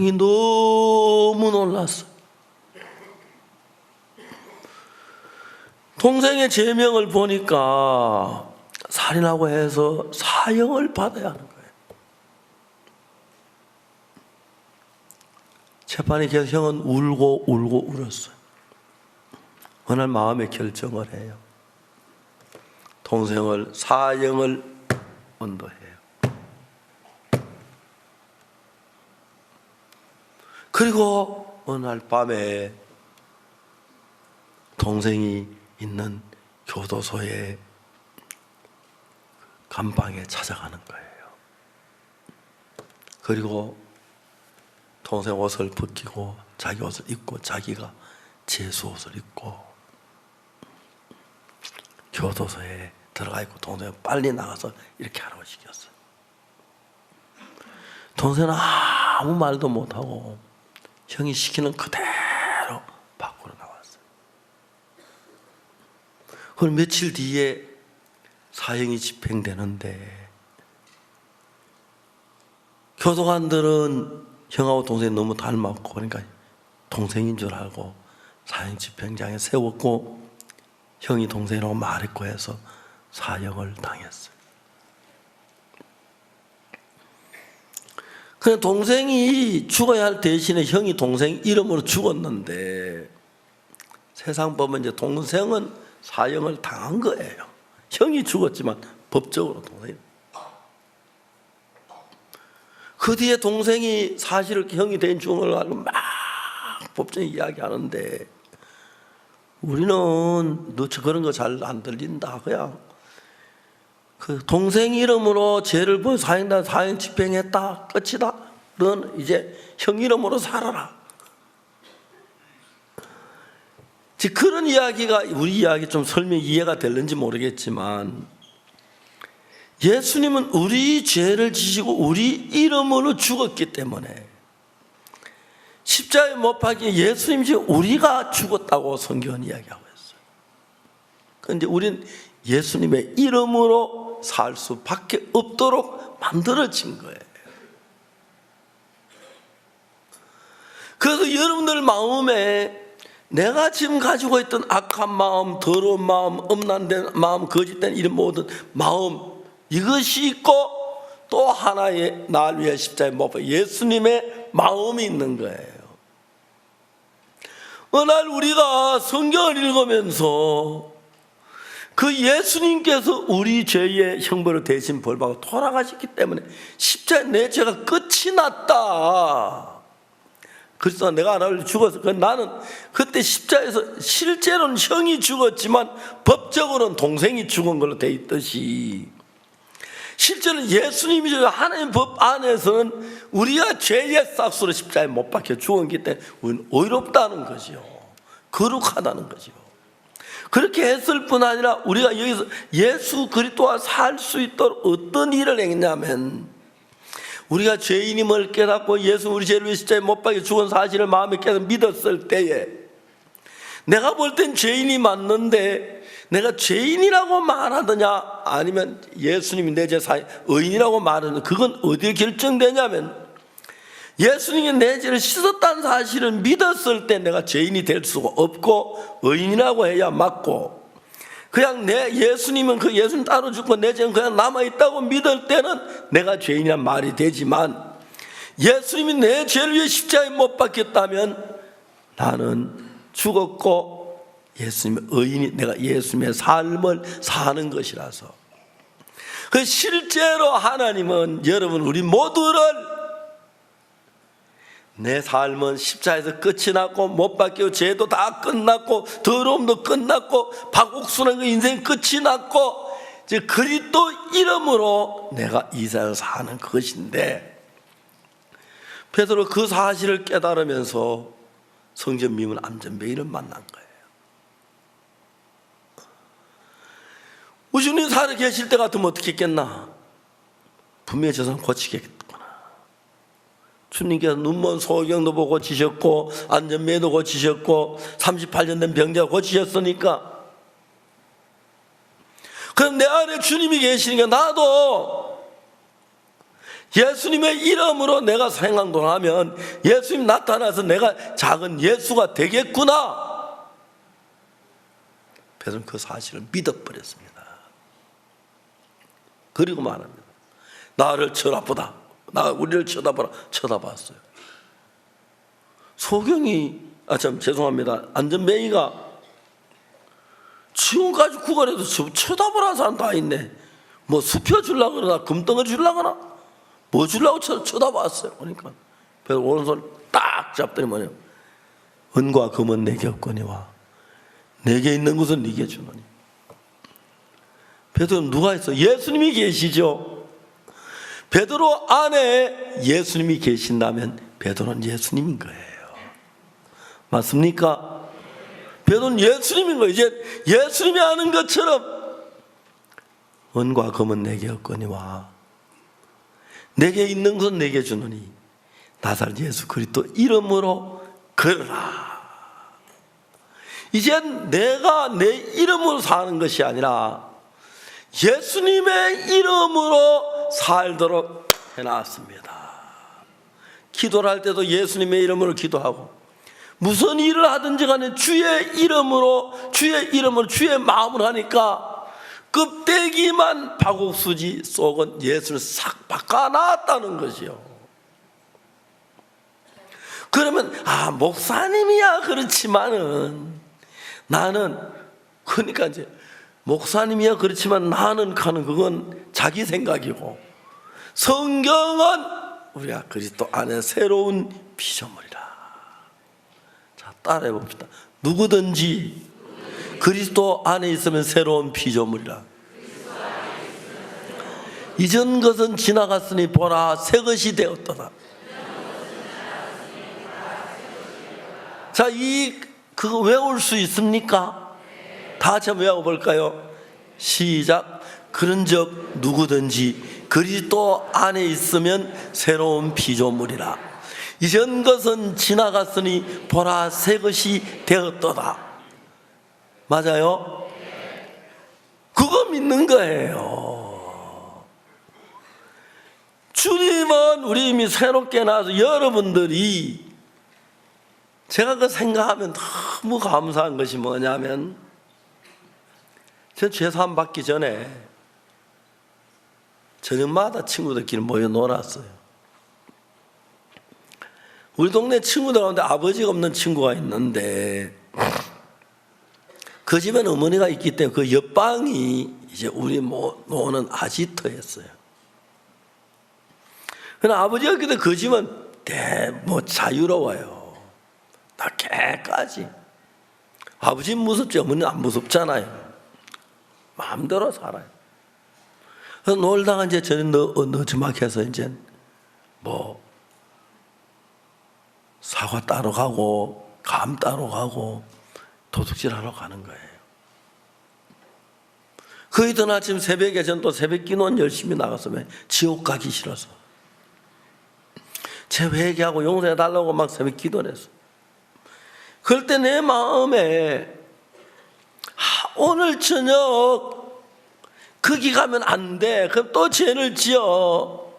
형이 너무 놀랐어요. 동생의 제명을 보니까 살인하고 해서 사형을 받아야 하는 거예요. 재판이 계속 형은 울고 울었어요. 어느 날 마음의 결정을 해요. 동생을 사형을 언도해요. 그리고 어느 날 밤에 동생이 있는 교도소의 감방에 찾아가는 거예요. 그리고 동생 옷을 벗기고 자기 옷을 입고 자기가 제수 옷을 입고 교도소에 들어가 있고 동생은 빨리 나가서 이렇게 하라고 시켰어요. 동생은 아무 말도 못하고 형이 시키는 그대로 밖으로 나왔어요. 그럼 며칠 뒤에 사형이 집행되는데 교도관들은 형하고 동생이 너무 닮았고 그러니까 동생인 줄 알고 사형 집행장에 세웠고 형이 동생이라고 말했고 해서 사형을 당했어요. 그냥 동생이 죽어야 할 대신에 형이 동생 이름으로 죽었는데 세상 보면 이제 동생은 사형을 당한 거예요. 형이 죽었지만 법적으로 동생이. 그 뒤에 동생이 사실을 형이 된 죽은 걸 알고 막 법정에 이야기하는데 우리는 너 그런 거 잘 안 들린다. 그냥 그 동생 이름으로 죄를 보여 사형 집행했다. 끝이다. 넌 이제 형 이름으로 살아라. 그런 이야기가 우리 이야기 좀 설명이 이해가 될는지 모르겠지만 예수님은 우리 죄를 지시고 우리 이름으로 죽었기 때문에 십자가에 못 박힌 예수님이 우리가 죽었다고 성경은 이야기하고 있어요. 그런데 우리는 예수님의 이름으로 살 수밖에 없도록 만들어진 거예요. 그래서 여러분들 마음에 내가 지금 가지고 있던 악한 마음, 더러운 마음, 음란된 마음, 거짓된 이런 모든 마음 이것이 있고 또 하나의 날 위해 십자가에 못 박힌 예수님의 마음이 있는 거예요. 어느 날 우리가 성경을 읽으면서 그 예수님께서 우리 죄의 형벌을 대신 벌받고 돌아가셨기 때문에 십자가에 내 죄가 끝이 났다. 그래서 내가 하나를 죽었어. 나는 그때 십자가에서 실제로는 형이 죽었지만 법적으로는 동생이 죽은 걸로 돼 있듯이 실제로는 예수님이 하나님 법 안에서는 우리가 죄의 싹수로 십자가에 못 박혀 죽었기 때문에 우리는 의롭다는 거지요. 거룩하다는 거지요. 그렇게 했을 뿐 아니라 우리가 여기서 예수 그리스도와 살 수 있도록 어떤 일을 했냐면 우리가 죄인임을 깨닫고 예수 우리 죄를 위해 십자가에 못 박혀 죽은 사실을 마음에 깨닫고 믿었을 때에 내가 볼 땐 죄인이 맞는데 내가 죄인이라고 말하느냐 아니면 예수님이 내 죄 사해 의인이라고 말하느냐 그건 어디에 결정되냐면 예수님이 내 죄를 씻었다는 사실을 믿었을 때 내가 죄인이 될 수가 없고 의인이라고 해야 맞고 그냥 내 예수님은 그 예수님 따로 죽고 내 죄는 그냥 남아있다고 믿을 때는 내가 죄인이란 말이 되지만 예수님이 내 죄를 위해 십자가에 못 박혔다면 나는 죽었고 예수님의 의인이 내가 예수님의 삶을 사는 것이라서 그 실제로 하나님은 여러분 우리 모두를 내 삶은 십자가에서 끝이 났고 못 박히고 죄도 다 끝났고 더러움도 끝났고 박옥순한 그 인생 끝이 났고 이제 그리스도 이름으로 내가 이 세상을 사는 것인데 베드로 그 사실을 깨달으면서 성전 미문 안전뱅이를 만난 거예요. 우주님 살아 계실 때 같으면 어떻게 했겠나? 분명히 저 사람 고치겠구나. 주님께서 눈먼 소경도 보고 고치셨고 안전매도 고치셨고 38년 된 병자 고치셨으니까 그럼 내 안에 주님이 계시니까 나도 예수님의 이름으로 내가 생각하면 예수님 나타나서 내가 작은 예수가 되겠구나. 베드로는 그 사실을 믿어버렸습니다. 그리고 말합니다. 나를 쳐다보다. 우리를 쳐다보라. 쳐다봤어요. 소경이 죄송합니다. 안전뱅이가 지금까지 구걸해도 쳐다보라는 사람 다 있네. 뭐 수표 주려고 그러나 금덩어리 주려고 하나 뭐 주려고 쳐다봤어요. 그러니까 그래서 오른손 딱 잡더니 뭐냐, 은과 금은 내게 없거니와 내게 있는 것은 네게 주노니. 베드로는 누가 있어? 예수님이 계시죠. 베드로 안에 예수님이 계신다면 베드로는 예수님인 거예요. 맞습니까? 베드로는 예수님인 거예요. 이제 예수님이 아는 것처럼 은과 금은 내게 없거니와 내게 있는 것은 내게 주노니 나사렛 예수 그리스도 이름으로 걸어라. 이젠 내가 내 이름으로 사는 것이 아니라 예수님의 이름으로 살도록 해놨습니다. 기도를 할 때도 예수님의 이름으로 기도하고, 무슨 일을 하든지 간에 주의 이름으로 주의 마음을 하니까 껍데기만 박옥수지 속은 예수를 싹 바꿔놨다는 것이요. 그러면 목사님이야 그렇지만은 나는, 그러니까 이제 목사님이야 그렇지만 나는 하는 그건 자기 생각이고, 성경은 우리가 그리스도 안에 새로운 피조물이라. 자, 따라해 봅시다. 누구든지 그리스도 안에 있으면 새로운 피조물이라. 이전 것은 지나갔으니 보라 새 것이 되었도다. 자, 그거 외울 수 있습니까? 다 같이 한번 외워볼까요? 시작. 그런즉 누구든지 그리스도 안에 있으면 새로운 피조물이라. 이전 것은 지나갔으니 보라 새 것이 되었도다. 맞아요? 그거 믿는 거예요. 주님은 우리 이미 새롭게 나와서 여러분들이, 제가 그 생각하면 너무 감사한 것이 뭐냐면, 저 죄사함 받기 전에 저녁마다 친구들끼리 모여 놀았어요. 우리 동네 친구들 가운데 아버지가 없는 친구가 있는데, 그 집엔 어머니가 있기 때문에 그 옆방이 이제 우리 노는 아지트였어요. 그러나 아버지가 그때 그 집은 자유로워요. 다 개까지. 아버지는 무섭지 어머니는 안 무섭잖아요. 마음대로 살아요. 그래서 놀다가 이제 저는 너즈막해서 이제 사과 따러 가고 감 따러 가고 도둑질 하러 가는 거예요. 그 이튿 아침 새벽에 전 또 새벽 기도는 열심히 나갔으면 지옥 가기 싫어서 제 회개하고 용서해 달라고 막 새벽 기도를 했어. 그럴 때 내 마음에 오늘 저녁 거기 가면 안 돼. 그럼 또 죄를 지어.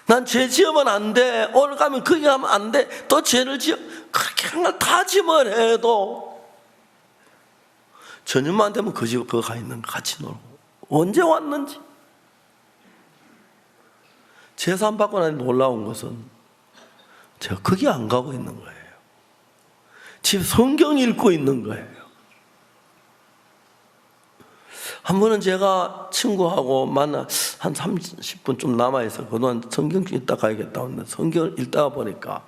난 죄 지으면 안 돼. 오늘 가면 거기 가면 안 돼. 또 죄를 지어. 그렇게 한걸 다짐을 해도 저녁만 되면 그 집 가 있는 거 같이 놀고, 언제 왔는지. 제사 받고 나니 놀라운 것은 제가 거기 안 가고 있는 거예요. 집 성경 읽고 있는 거예요. 한 번은 제가 친구하고 만나 한 30분 좀 남아있어. 그동안 성경 좀 읽다 가야겠다 했는데 성경을 읽다가 보니까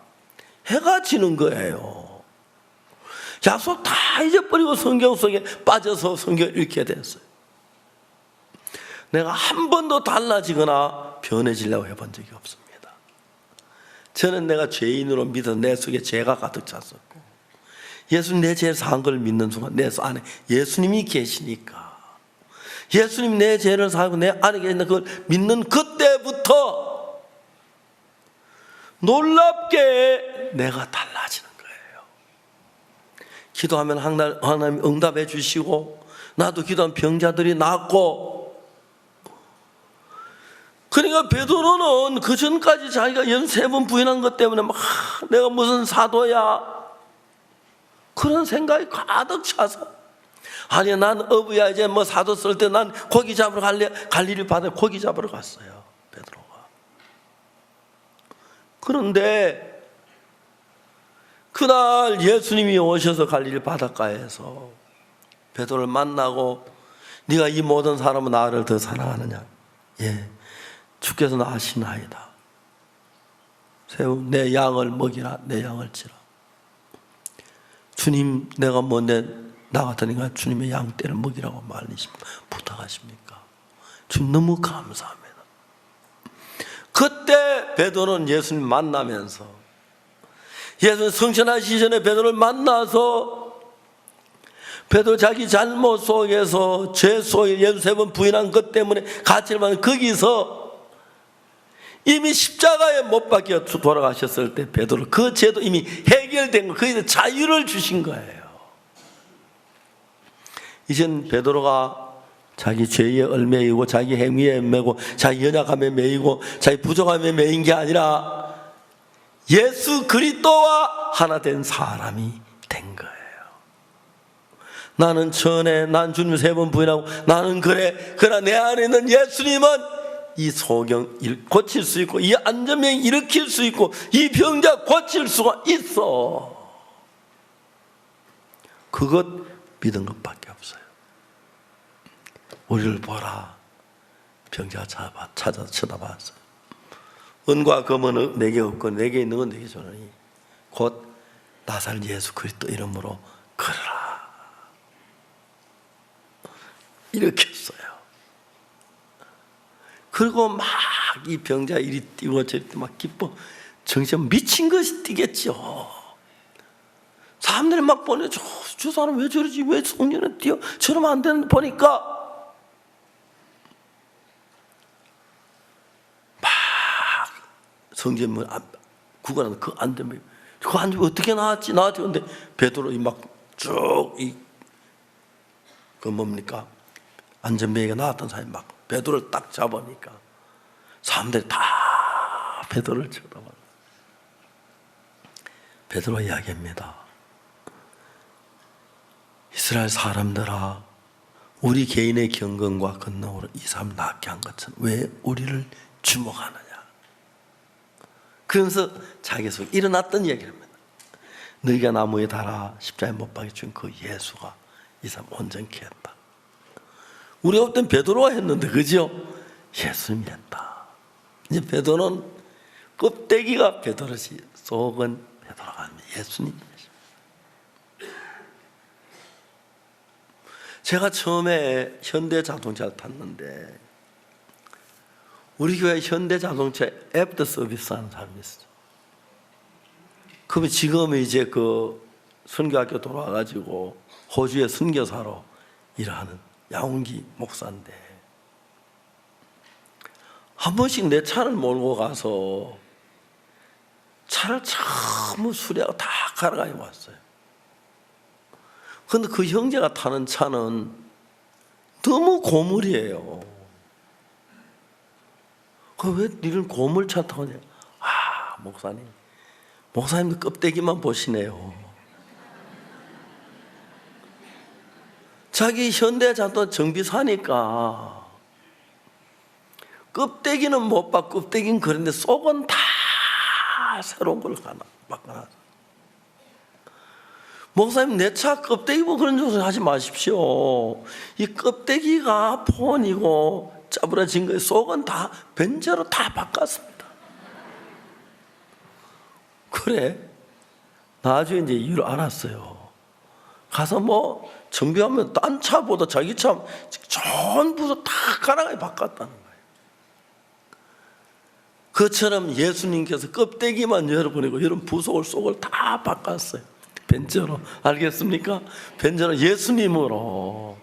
해가 지는 거예요. 약속 다 잊어버리고 성경 속에 빠져서 성경을 읽게 됐어요. 내가 한 번도 달라지거나 변해지려고 해본 적이 없습니다. 저는 내가 죄인으로 믿어 내 속에 죄가 가득 찼었고, 예수님 내 죄를 사한 걸 믿는 순간 내 안에 예수님이 계시니까, 예수님 내 죄를 사하고 내 안에 계시는 그걸 믿는 그때부터 놀랍게 내가 달라지는 거예요. 기도하면 하나님 응답해 주시고, 나도 기도하면 병자들이 낫고, 그러니까 베드로는 그 전까지 자기가 13번 부인한 것 때문에 막 내가 무슨 사도야 그런 생각이 가득 차서, 아니 난 어부야, 이제 뭐 사도 쓸 때 난 고기 잡으러 갈래, 갈릴리 바다에 고기 잡으러 갔어요, 베드로가. 그런데 그날 예수님이 오셔서 갈릴리 바닷가에서 베드로를 만나고, 네가 이 모든 사람은 나를 더 사랑하느냐? 예, 주께서 나시나이다. 새우 내 양을 먹이라, 내 양을 치라. 주님, 내가 나 같으니까 주님의 양떼를 먹이라고 부탁하십니까? 주님 너무 감사합니다. 그때 베드로는 예수님 만나면서, 예수님 성천하시기 전에 베드로를 만나서 베드로 자기 잘못 속에서 죄 속에 13번 부인한 것 때문에 가치를 받는 거기서 이미 십자가에 못 박혀 돌아가셨을 때 베드로 그 죄도 이미 해결된 거, 거기서 자유를 주신 거예요. 이젠 베드로가 자기 죄에 얽매이고 자기 행위에 매고 자기 연약함에 매이고 자기 부족함에 매인 게 아니라 예수 그리스도와 하나 된 사람이 된 거예요. 나는 전에 난 주님 3번 부인하고 나는 그래, 그러나 내 안에 있는 예수님은 이 소경 고칠 수 있고 이 안전병 일으킬 수 있고 이 병자 고칠 수가 있어. 그것 믿은 것밖에 없어요. 우리를 보라. 병자 찾아서 쳐다봤어요. 은과 금은 내게 없고 내게 있는 건 내게 주노니 곧 나사렛 예수 그리스도 이름으로 걸어라. 일으켰어요. 그리고 막 이 병자 이리 뛰고 저리 뛰고 막 기뻐, 정신 미친 것이 뛰겠죠. 사람들이 막 보내, 저 사람 왜 저러지, 왜 성령은 뛰어, 저러면 안 되는데 보니까 막 성전문 구간은 그 안전벨, 그 안전벨 어떻게 나왔지 근데 베드로 막쭉 그 뭡니까 안전벨이 나왔던 사람이 막 베드로를 딱 잡으니까 사람들이 다 베드로를 쳐다봐. 베드로 이야기입니다. 이스라엘 사람들아, 우리 개인의 경건과 건너으로 이 사람 낫게 한 것은 왜 우리를 주목하느냐? 그러면서 자기 속에 일어났던 얘기를 합니다. 너희가 나무에 달아 십자가에 못 박혀 준 그 예수가 이 사람 온전케 했다. 우리가 어떤 베드로가 했는데, 그죠? 예수님이 했다. 이제 베드로는 껍데기가 베드로시, 속은 베드로가 아니면 예수님이죠. 제가 처음에 현대자동차를 탔는데 우리 교회 현대자동차 애프터 서비스 하는 사람이 있어요. 그러면 지금은 이제 그 선교학교 돌아와가지고 호주의 선교사로 일하는 양훈기 목사인데, 한 번씩 내 차를 몰고 가서 차를 전부 수리하고 다 갈아가지고 왔어요. 그런데 그 형제가 타는 차는 너무 고물이에요. 왜 니는 고물차 타고 그냥? 목사님도 껍데기만 보시네요. 자기 현대자도 정비 사니까 껍데기는 못 봐. 껍데기는 그런데 속은 다 새로운 걸 바꿔놨어. 목사님, 내 차 껍데기 보고 그런 소리 하지 마십시오. 이 껍데기가 폰이고 짜부러진 거예요. 속은 다 벤저로 다 바꿨습니다. 그래, 나중에 이제 이유를 알았어요. 가서 뭐 정비하면 딴 차보다 자기 차 전부 다 가랑하게 바꿨다는 거예요. 그처럼 예수님께서 껍데기만 열어보내고 이런 부속을 속을 다 바꿨어요. 벤저로. 알겠습니까? 벤저로, 예수님으로.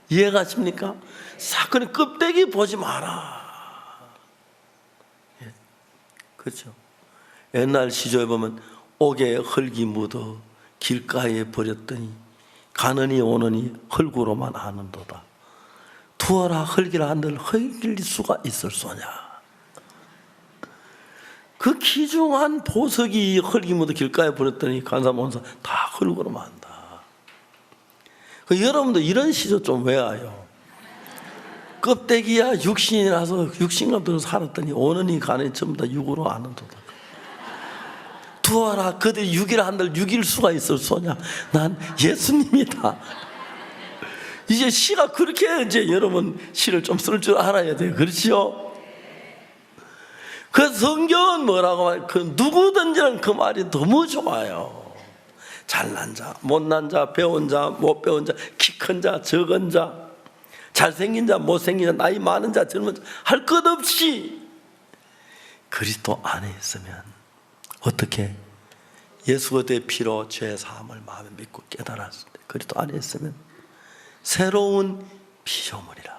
이해가십니까? 사건의 껍데기 보지 마라. 예. 그렇죠. 옛날 시조에 보면 옥에 흙이 묻어 길가에 버렸더니 가느니 오느니 흙으로만 아는도다. 두어라 흙이라 한들 흙일 수가 있을 소냐. 그 귀중한 보석이 흙이 묻어 길가에 버렸더니 간사람 온사 다 흙으로 만다. 여러분도 이런 시조 좀 외워요. 껍데기야 육신이라서 육신감대로 살았더니 오느니 간에 전부 다 육으로 아는 도다. 두어라 그들이 육이라 한들 육일 수가 있을 소냐. 난 예수님이다. 이제 시가 그렇게 이제 여러분 시를 좀 쓸 줄 알아야 돼요. 그렇죠? 그 성경은 뭐라고 말? 그 누구든지는 그 말이 너무 좋아요. 잘난 자, 못난 자, 배운 자, 못 배운 자, 키 큰 자, 적은 자, 잘생긴 자, 못생긴 자, 나이 많은 자, 젊은 자, 할 것 없이 그리스도 안에 있으면 어떻게 예수 그리스도의 피로 죄 사함을 마음에 믿고 깨달았을 때 그리스도 안에 있으면 새로운 피조물이라.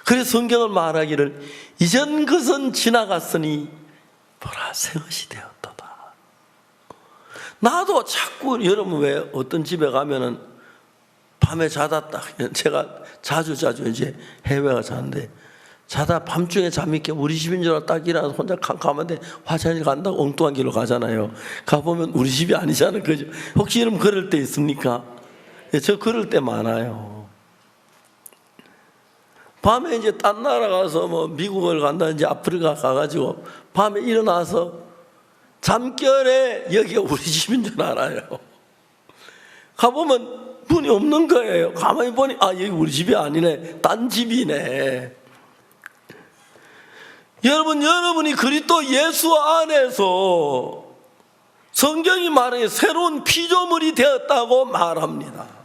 그래서 성경을 말하기를 이전 것은 지나갔으니 보라 새 것이 되었도다. 나도 자꾸 여러분 왜 어떤 집에 가면은 밤에 자다 딱 제가 자주 이제 해외가 자는데 자다 밤중에 잠이 깨 우리 집인 줄 알아 딱 일어나서 혼자 캄캄한데 화장실 간다고 엉뚱한 길로 가잖아요. 가보면 우리 집이 아니잖아요. 그죠? 혹시 여러분 그럴 때 있습니까? 저 그럴 때 많아요. 밤에 이제 딴 나라 가서 뭐 미국을 간다든지 아프리카 가가지고 밤에 일어나서 잠결에 여기가 우리 집인 줄 알아요. 가보면 문이 없는 거예요. 가만히 보니 아 여기 우리 집이 아니네. 딴 집이네. 여러분이 그리스도 예수 안에서 성경이 말하기에 새로운 피조물이 되었다고 말합니다.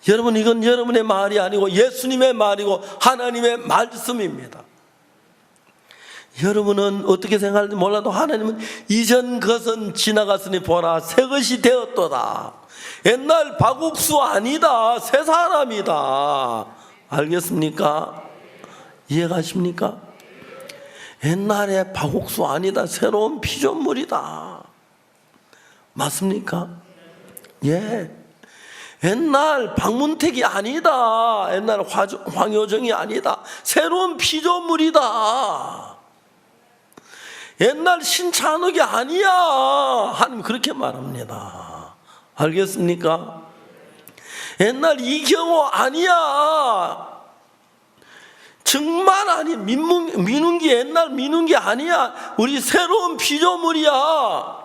여러분 이건 여러분의 말이 아니고 예수님의 말이고 하나님의 말씀입니다. 여러분은 어떻게 생각할지 몰라도 하나님은 이전 것은 지나갔으니 보라 새 것이 되었도다. 옛날 박옥수 아니다. 새 사람이다. 알겠습니까? 이해가십니까? 옛날에 박옥수 아니다. 새로운 피조물이다. 맞습니까? 예. 옛날 박문택이 아니다. 옛날 황효정이 아니다. 새로운 피조물이다. 옛날 신찬욱이 아니야. 하나님 그렇게 말합니다. 알겠습니까? 옛날 이경호 아니야. 정말 아니. 민웅기 옛날 민웅기 아니야. 우리 새로운 피조물이야.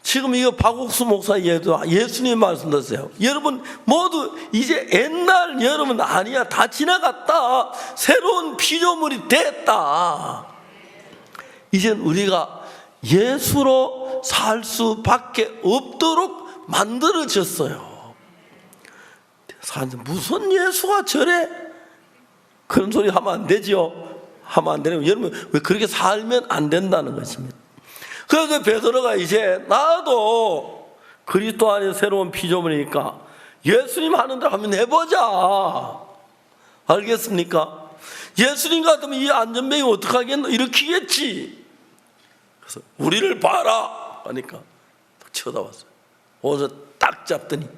지금 이거 박옥수 목사 얘도 예수님 말씀 들으세요. 여러분 모두 이제 옛날 여러분 아니야. 다 지나갔다. 새로운 피조물이 됐다. 이젠 우리가 예수로 살 수밖에 없도록 만들어졌어요. 무슨 예수가 저래? 그런 소리 하면 안 되죠. 하면 안 되는 여러분 왜 그렇게 살면 안 된다는 것입니다. 그래서 베드로가 이제 나도 그리스도 안에 새로운 피조물이니까 예수님 하는 대로 한번 해보자. 알겠습니까? 예수님 같으면 이 안전뱅이 어떡하겠노? 일으키겠지. 그래서 우리를 봐라 하니까 쳐다봤어요. 어서 딱 잡더니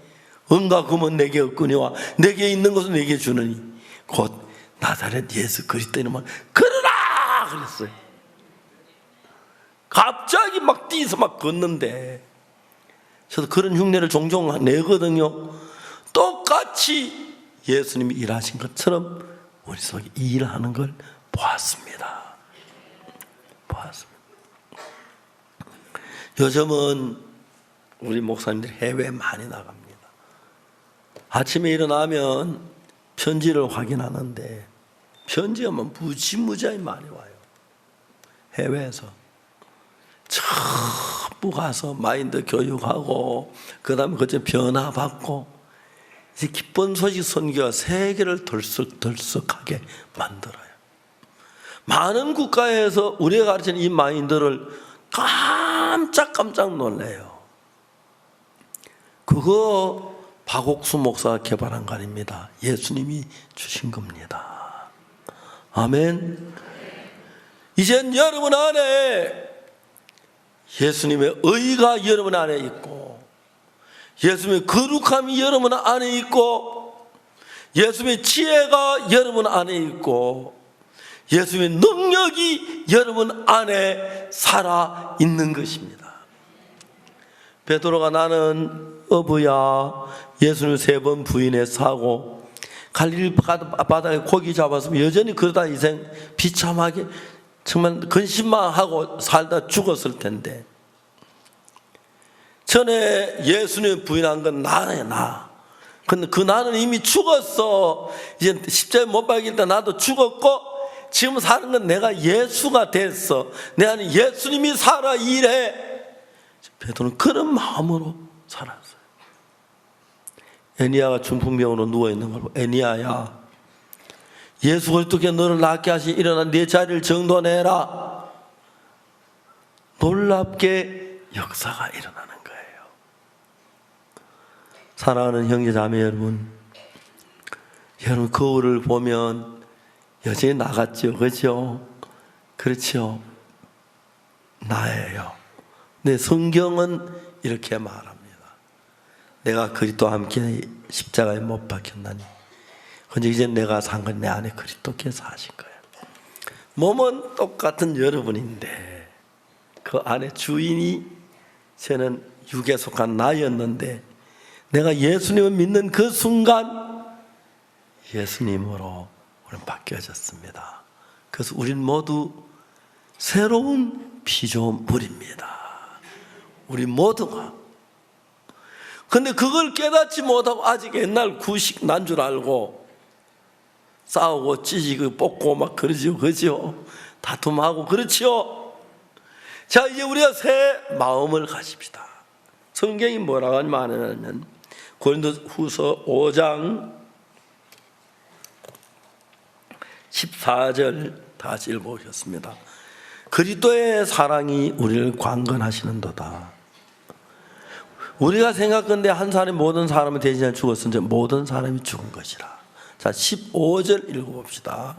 은과 금은 내게 없거니와 내게 있는 것은 내게 주느니 곧 나사렛 예수 그리스도 이름을 걸으라 그랬어요. 갑자기 막 뛰어서 막 걷는데 저도 그런 흉내를 종종 내거든요. 똑같이 예수님이 일하신 것처럼 우리 속에 일하는 걸 보았습니다. 요즘은 우리 목사님들 해외에 많이 나갑니다. 아침에 일어나면 편지를 확인하는데 편지가 무지무지하게 많이 와요. 해외에서 전부 가서 마인드 교육하고 그 다음에 그때 변화받고 이제 기쁜 소식 선교가 세계를 덜썩덜썩하게 만들어요. 많은 국가에서 우리가 가르치는 이 마인드를 깜짝 놀래요. 그거 박옥수 목사가 개발한 거 아닙니다. 예수님이 주신 겁니다. 아멘. 이젠 여러분 안에 예수님의 의가 여러분 안에 있고 예수님의 거룩함이 여러분 안에 있고 예수님의 지혜가 여러분 안에 있고 예수님의 능력이 여러분 안에 살아 있는 것입니다. 베드로가 나는 어부야 예수를 3번 부인해서 하고 갈릴리 바다에 고기 잡았으면 여전히 그러다 인생 비참하게 정말 근심만 하고 살다 죽었을 텐데, 전에 예수님 부인한 건 나네, 나. 근데 그 나는 이미 죽었어. 이제 십자가에 못 박일 때 나도 죽었고 지금 사는 건 내가 예수가 됐어. 내 안에 예수님이 살아 이래. 베드로는 그런 마음으로 살았어요. 애니야가 중풍병으로 누워있는 걸 보고, 애니야야, 예수 그리스도께 너를 낫게 하시 일어나 네 자리를 정돈해라. 놀랍게 역사가 일어나는 거예요. 사랑하는 형제자매 여러분, 여러분 거울을 보면 여전히 나같죠, 그렇죠? 그렇죠? 나예요. 내 성경은 이렇게 말합니다. 내가 그리스도와 함께 십자가에 못 박혔나니 근데 이제 내가 산 건 내 안에 그리스도께서 하신 거예요. 몸은 똑같은 여러분인데 그 안에 주인이 저는 육에 속한 나였는데 내가 예수님을 믿는 그 순간 예수님으로 우리는 바뀌어졌습니다. 그래서 우린 모두 새로운 피조물입니다. 우리 모두가. 근데 그걸 깨닫지 못하고 아직 옛날 구식 난 줄 알고 싸우고 찢고 뽑고 막 그러지요, 그죠? 다툼하고 그렇지요. 자, 이제 우리가 새 마음을 가집시다. 성경이 뭐라고 하냐면 고린도후서 5장 14절 다시 읽어보겠습니다. 그리스도의 사랑이 우리를 강건하시는도다. 우리가 생각건대 한 사람이 모든 사람을 대신하여 죽었은지 모든 사람이 죽은 것이라. 자, 15절 읽어봅시다.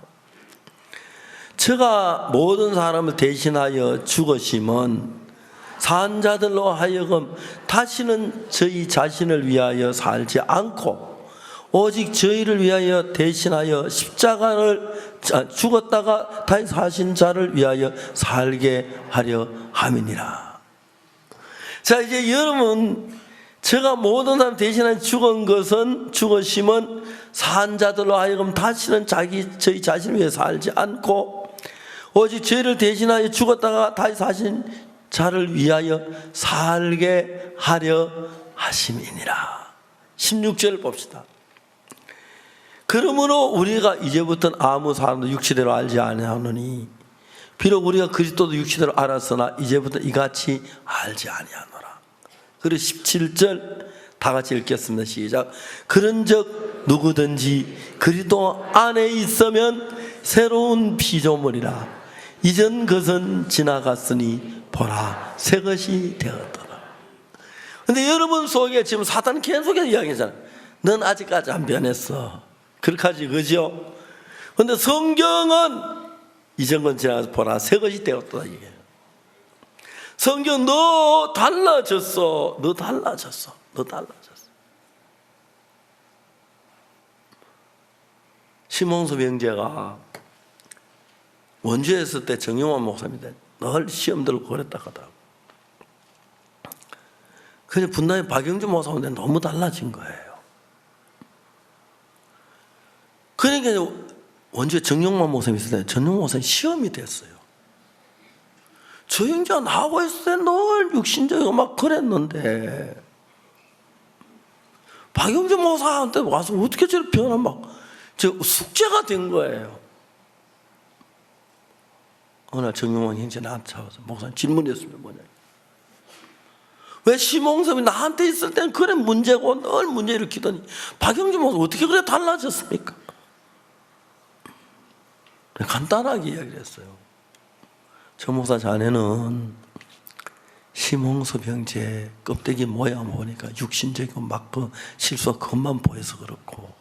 저가 모든 사람을 대신하여 죽으심은 산 자들로 하여금 다시는 저희 자신을 위하여 살지 않고 오직 저희를 위하여 대신하여 십자가를 죽었다가 다시 사신 자를 위하여 살게 하려 함이니라. 자, 이제 여러분, 제가 모든 사람 대신하여 죽으심은 산 자들로 하여금 다시는 저희 자신을 위해 살지 않고 오직 죄를 대신하여 죽었다가 다시 사신 자를 위하여 살게 하려 하심이니라. 16절 봅시다. 그러므로 우리가 이제부터는 아무 사람도 육체대로 알지 아니하노니 비록 우리가 그리스도도 육체대로 알았으나 이제부터 이같이 알지 아니하노라. 그리고 17절 다 같이 읽겠습니다. 시작. 그런즉 누구든지 그리스도 안에 있으면 새로운 피조물이라. 이전 것은 지나갔으니 보라 새 것이 되었더라. 근데 여러분 속에 지금 사탄은 계속해서 이야기하잖아요. 넌 아직까지 안 변했어. 그렇게 하지, 그죠? 근데 성경은 이전 건 지나가서 보라 새 것이 되었다 이게. 성경 너 달라졌어. 너 달라졌어. 너 달라졌어. 심홍섭 형제가 원주에 있을 때 정영환 목사님인데 늘 시험 들고 그랬다 하더라고. 그냥 분당에 박영주 목사님인데 너무 달라진 거예요. 그러니까 원주에 정영만 목사님이 있을 때 정영만 목사님 시험이 됐어요. 저 형제가 나하고 있을 때 늘 육신적이고 막 그랬는데 박영주 목사한테 와서 어떻게 저렇게 변한 막 숙제가 된 거예요. 어느 날 정용원 형제 나한테 찾아와서 목사님 질문했습니다. 뭐냐, 왜 심홍섭이 나한테 있을 때는 그래 문제고 늘 문제 일으키더니 박영주 목사 어떻게 그래 달라졌습니까? 간단하게 이야기를 했어요. 저 목사 자네는 심홍섭 형제 껍데기 모양 보니까 육신적이고 막 그 실수가 그것만 보여서 그렇고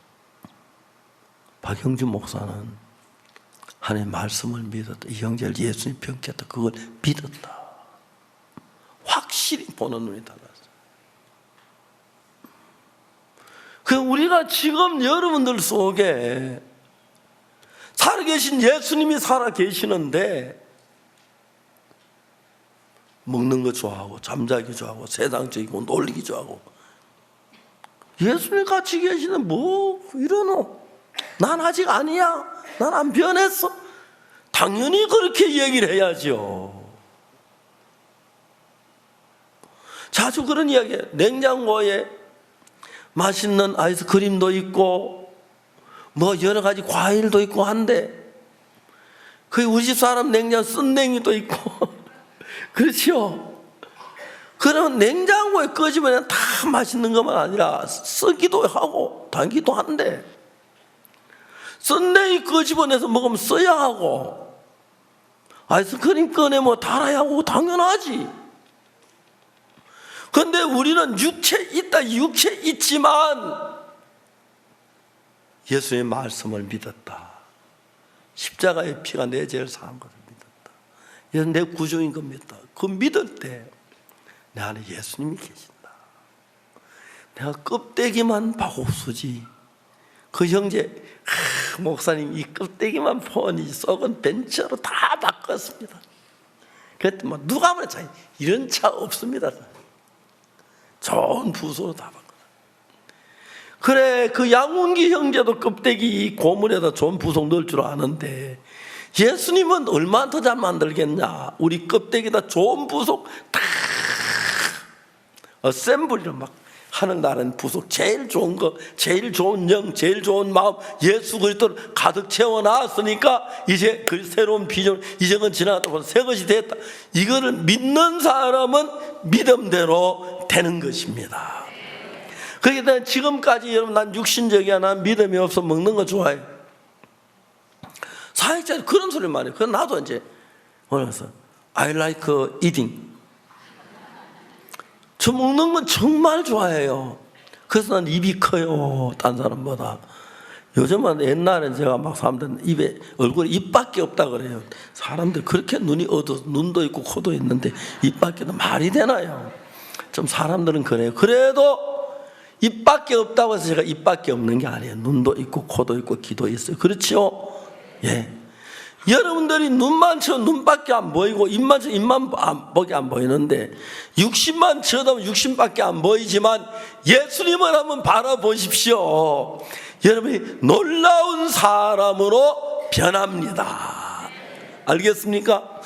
박영준 목사는 하나님의 말씀을 믿었다. 이 형제를 예수님 병했다. 그걸 믿었다. 확실히 보는 눈이 달랐어요. 그 우리가 지금 여러분들 속에 살아계신 예수님이 살아계시는데 먹는 거 좋아하고 잠자기 좋아하고 세상적이고 놀리기 좋아하고, 예수님 같이 계시는 뭐 이러노? 난 아직 아니야, 난 안 변했어. 당연히 그렇게 얘기를 해야죠. 자주 그런 이야기해요. 냉장고에 맛있는 아이스크림도 있고 뭐 여러 가지 과일도 있고 한데, 그 우리 집 사람 냉장 쓴냉이도 있고 그렇죠? 그러면 냉장고에 끄집어내면 다 맛있는 것만 아니라 쓰기도 하고 달기도 한데, 쓴냉이 끄집어내서 먹으면 써야 하고 아이스크림 꺼내면 달아야 하고 당연하지. 그런데 우리는 육체 있다, 육체 있지만 예수의 말씀을 믿었다. 십자가의 피가 내 죄를 사한 것을 믿었다. 이건 내 구주인 걸 믿었다. 그 믿을 때 내 안에 예수님이 계신다. 내가 껍데기만 박옥수지, 그 형제 목사님 이 껍데기만 포니 썩은 벤처로 다 바꿨습니다. 그랬더니 뭐 누가 하면 차 이런 차 없습니다. 좋은 부소로 다 바꿨다. 그래, 그 양운기 형제도 껍데기 고물에다 좋은 부속 넣을 줄 아는데 예수님은 얼마나 더 잘 만들겠냐. 우리 껍데기에다 좋은 부속 다 어셈블리를 막 하늘나라는 부속, 제일 좋은 거, 제일 좋은 영, 제일 좋은 마음, 예수 그리스도를 가득 채워놨으니까 이제 그 새로운 비전, 이전은 지나갔다 새 것이 됐다. 이거를 믿는 사람은 믿음대로 되는 것입니다. 그렇기 때문에 지금까지 여러분, 난 육신적이야, 난 믿음이 없어, 먹는 거 좋아해, 사역자들이 그런 소리를 많이 해요. 그래서 나도 이제 그래서 I like eating, 저 먹는 건 정말 좋아해요. 그래서 난 입이 커요, 딴 사람보다. 요즘은, 옛날엔 제가 막 사람들 입에, 얼굴에 입밖에 없다 그래요. 사람들 그렇게 눈이 어두워서 눈도 있고 코도 있는데 입밖에도 말이 되나요? 좀 사람들은 그래요. 그래도 입밖에 없다고 해서 제가 입밖에 없는 게 아니에요. 눈도 있고 코도 있고 귀도 있어요. 그렇죠? 예. 여러분들이 눈만 쳐 눈밖에 안 보이고 입만 쳐 입만 밖에 안 보이는데, 육신만 쳐다보면 육신밖에 안 보이지만 예수님을 한번 바라보십시오. 여러분이 놀라운 사람으로 변합니다. 알겠습니까?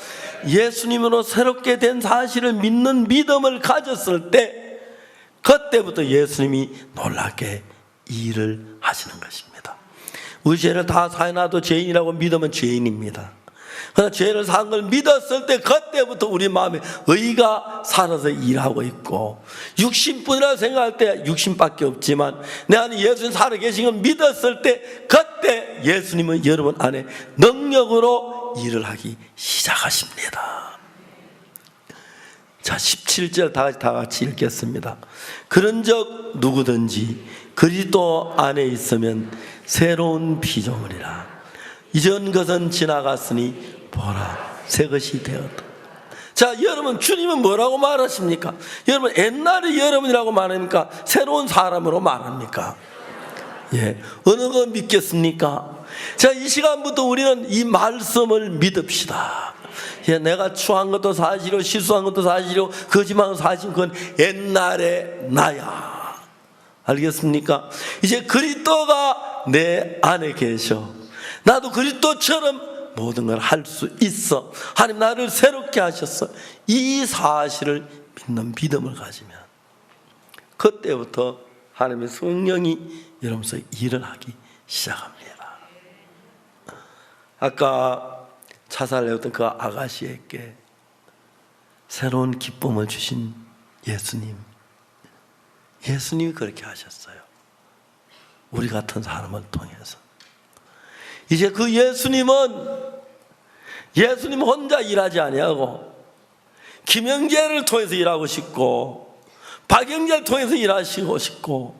예수님으로 새롭게 된 사실을 믿는 믿음을 가졌을 때, 그때부터 예수님이 놀랍게 일을 하시는 것입니다. 우리 죄를 다 사해놔도 죄인이라고 믿으면 죄인입니다. 그러나 죄를 사한 걸 믿었을 때, 그때부터 우리 마음에 의가 살아서 일하고 있고, 육신뿐이라 생각할 때 육신밖에 없지만 내 안에 예수님 살아계신 걸 믿었을 때, 그때 예수님은 여러분 안에 능력으로 일을 하기 시작하십니다. 자, 17절 다 같이 읽겠습니다. 그런즉 누구든지 그리스도 안에 있으면 새로운 피조물이라. 이전 것은 지나갔으니 보라, 새 것이 되었다. 자, 여러분, 주님은 뭐라고 말하십니까? 여러분, 옛날에 여러분이라고 말합니까? 새로운 사람으로 말합니까? 예, 어느 거 믿겠습니까? 자, 이 시간부터 우리는 이 말씀을 믿읍시다. 예, 내가 추한 것도 사실이고 실수한 것도 사실이고 거짓말한 것도 사실이고 그건 옛날에 나야. 알겠습니까? 이제 그리스도가 내 안에 계셔. 나도 그리스도처럼 모든 걸 할 수 있어. 하나님 나를 새롭게 하셨어. 이 사실을 믿는 믿음을 가지면 그때부터 하나님의 성령이 여러분에서 일을 하기 시작합니다. 아까 자살했던 그 아가씨에게 새로운 기쁨을 주신 예수님이 그렇게 하셨어요. 우리 같은 사람을 통해서. 이제 그 예수님 혼자 일하지 아니하고 김영재를 통해서 일하고 싶고, 박영재를 통해서 일하시고 싶고,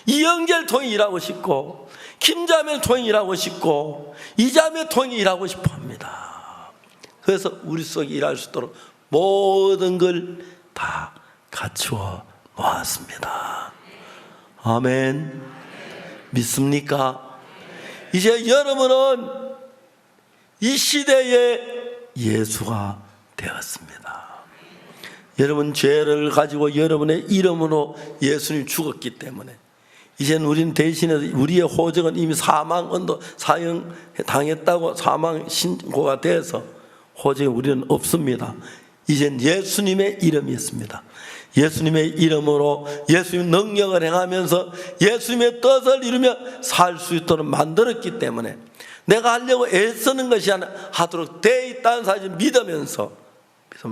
이영재를 통해 일하고 싶고, 김자매를 통해 일하고 싶고, 이자매를 통해 일하고 싶어 합니다. 그래서 우리 속에 일할 수 있도록 모든 걸 다 갖추어 놓았습니다. 아멘. 믿습니까? 이제 여러분은 이 시대의 예수가 되었습니다. 여러분 죄를 가지고 여러분의 이름으로 예수님이 죽었기 때문에 이제는 우리는 대신에 우리의 호적은 이미 사망 당했다고 사망 신고가 돼서 호적에 우리는 없습니다. 이젠 예수님의 이름이 있습니다. 예수님의 이름으로 예수님의 능력을 행하면서 예수님의 뜻을 이루며 살 수 있도록 만들었기 때문에 내가 하려고 애쓰는 것이 아니라 하도록 되어 있다는 사실을 믿으면서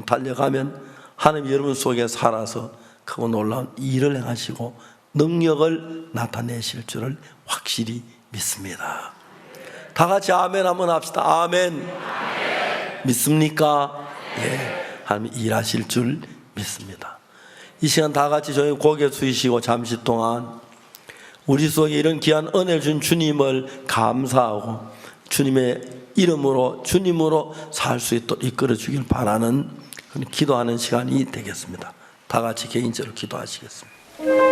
달려가면 하나님 여러분 속에 살아서 크고 놀라운 일을 행하시고 능력을 나타내실 줄을 확실히 믿습니다. 다 같이 아멘 한번 합시다. 아멘. 믿습니까? 예. 하나님 일하실 줄 믿습니다. 이 시간 다 같이 저희 고개 숙이시고 잠시 동안 우리 속에 이런 귀한 은혜를 준 주님을 감사하고 주님의 이름으로 주님으로 살 수 있도록 이끌어 주길 바라는 기도하는 시간이 되겠습니다. 다 같이 개인적으로 기도하시겠습니다.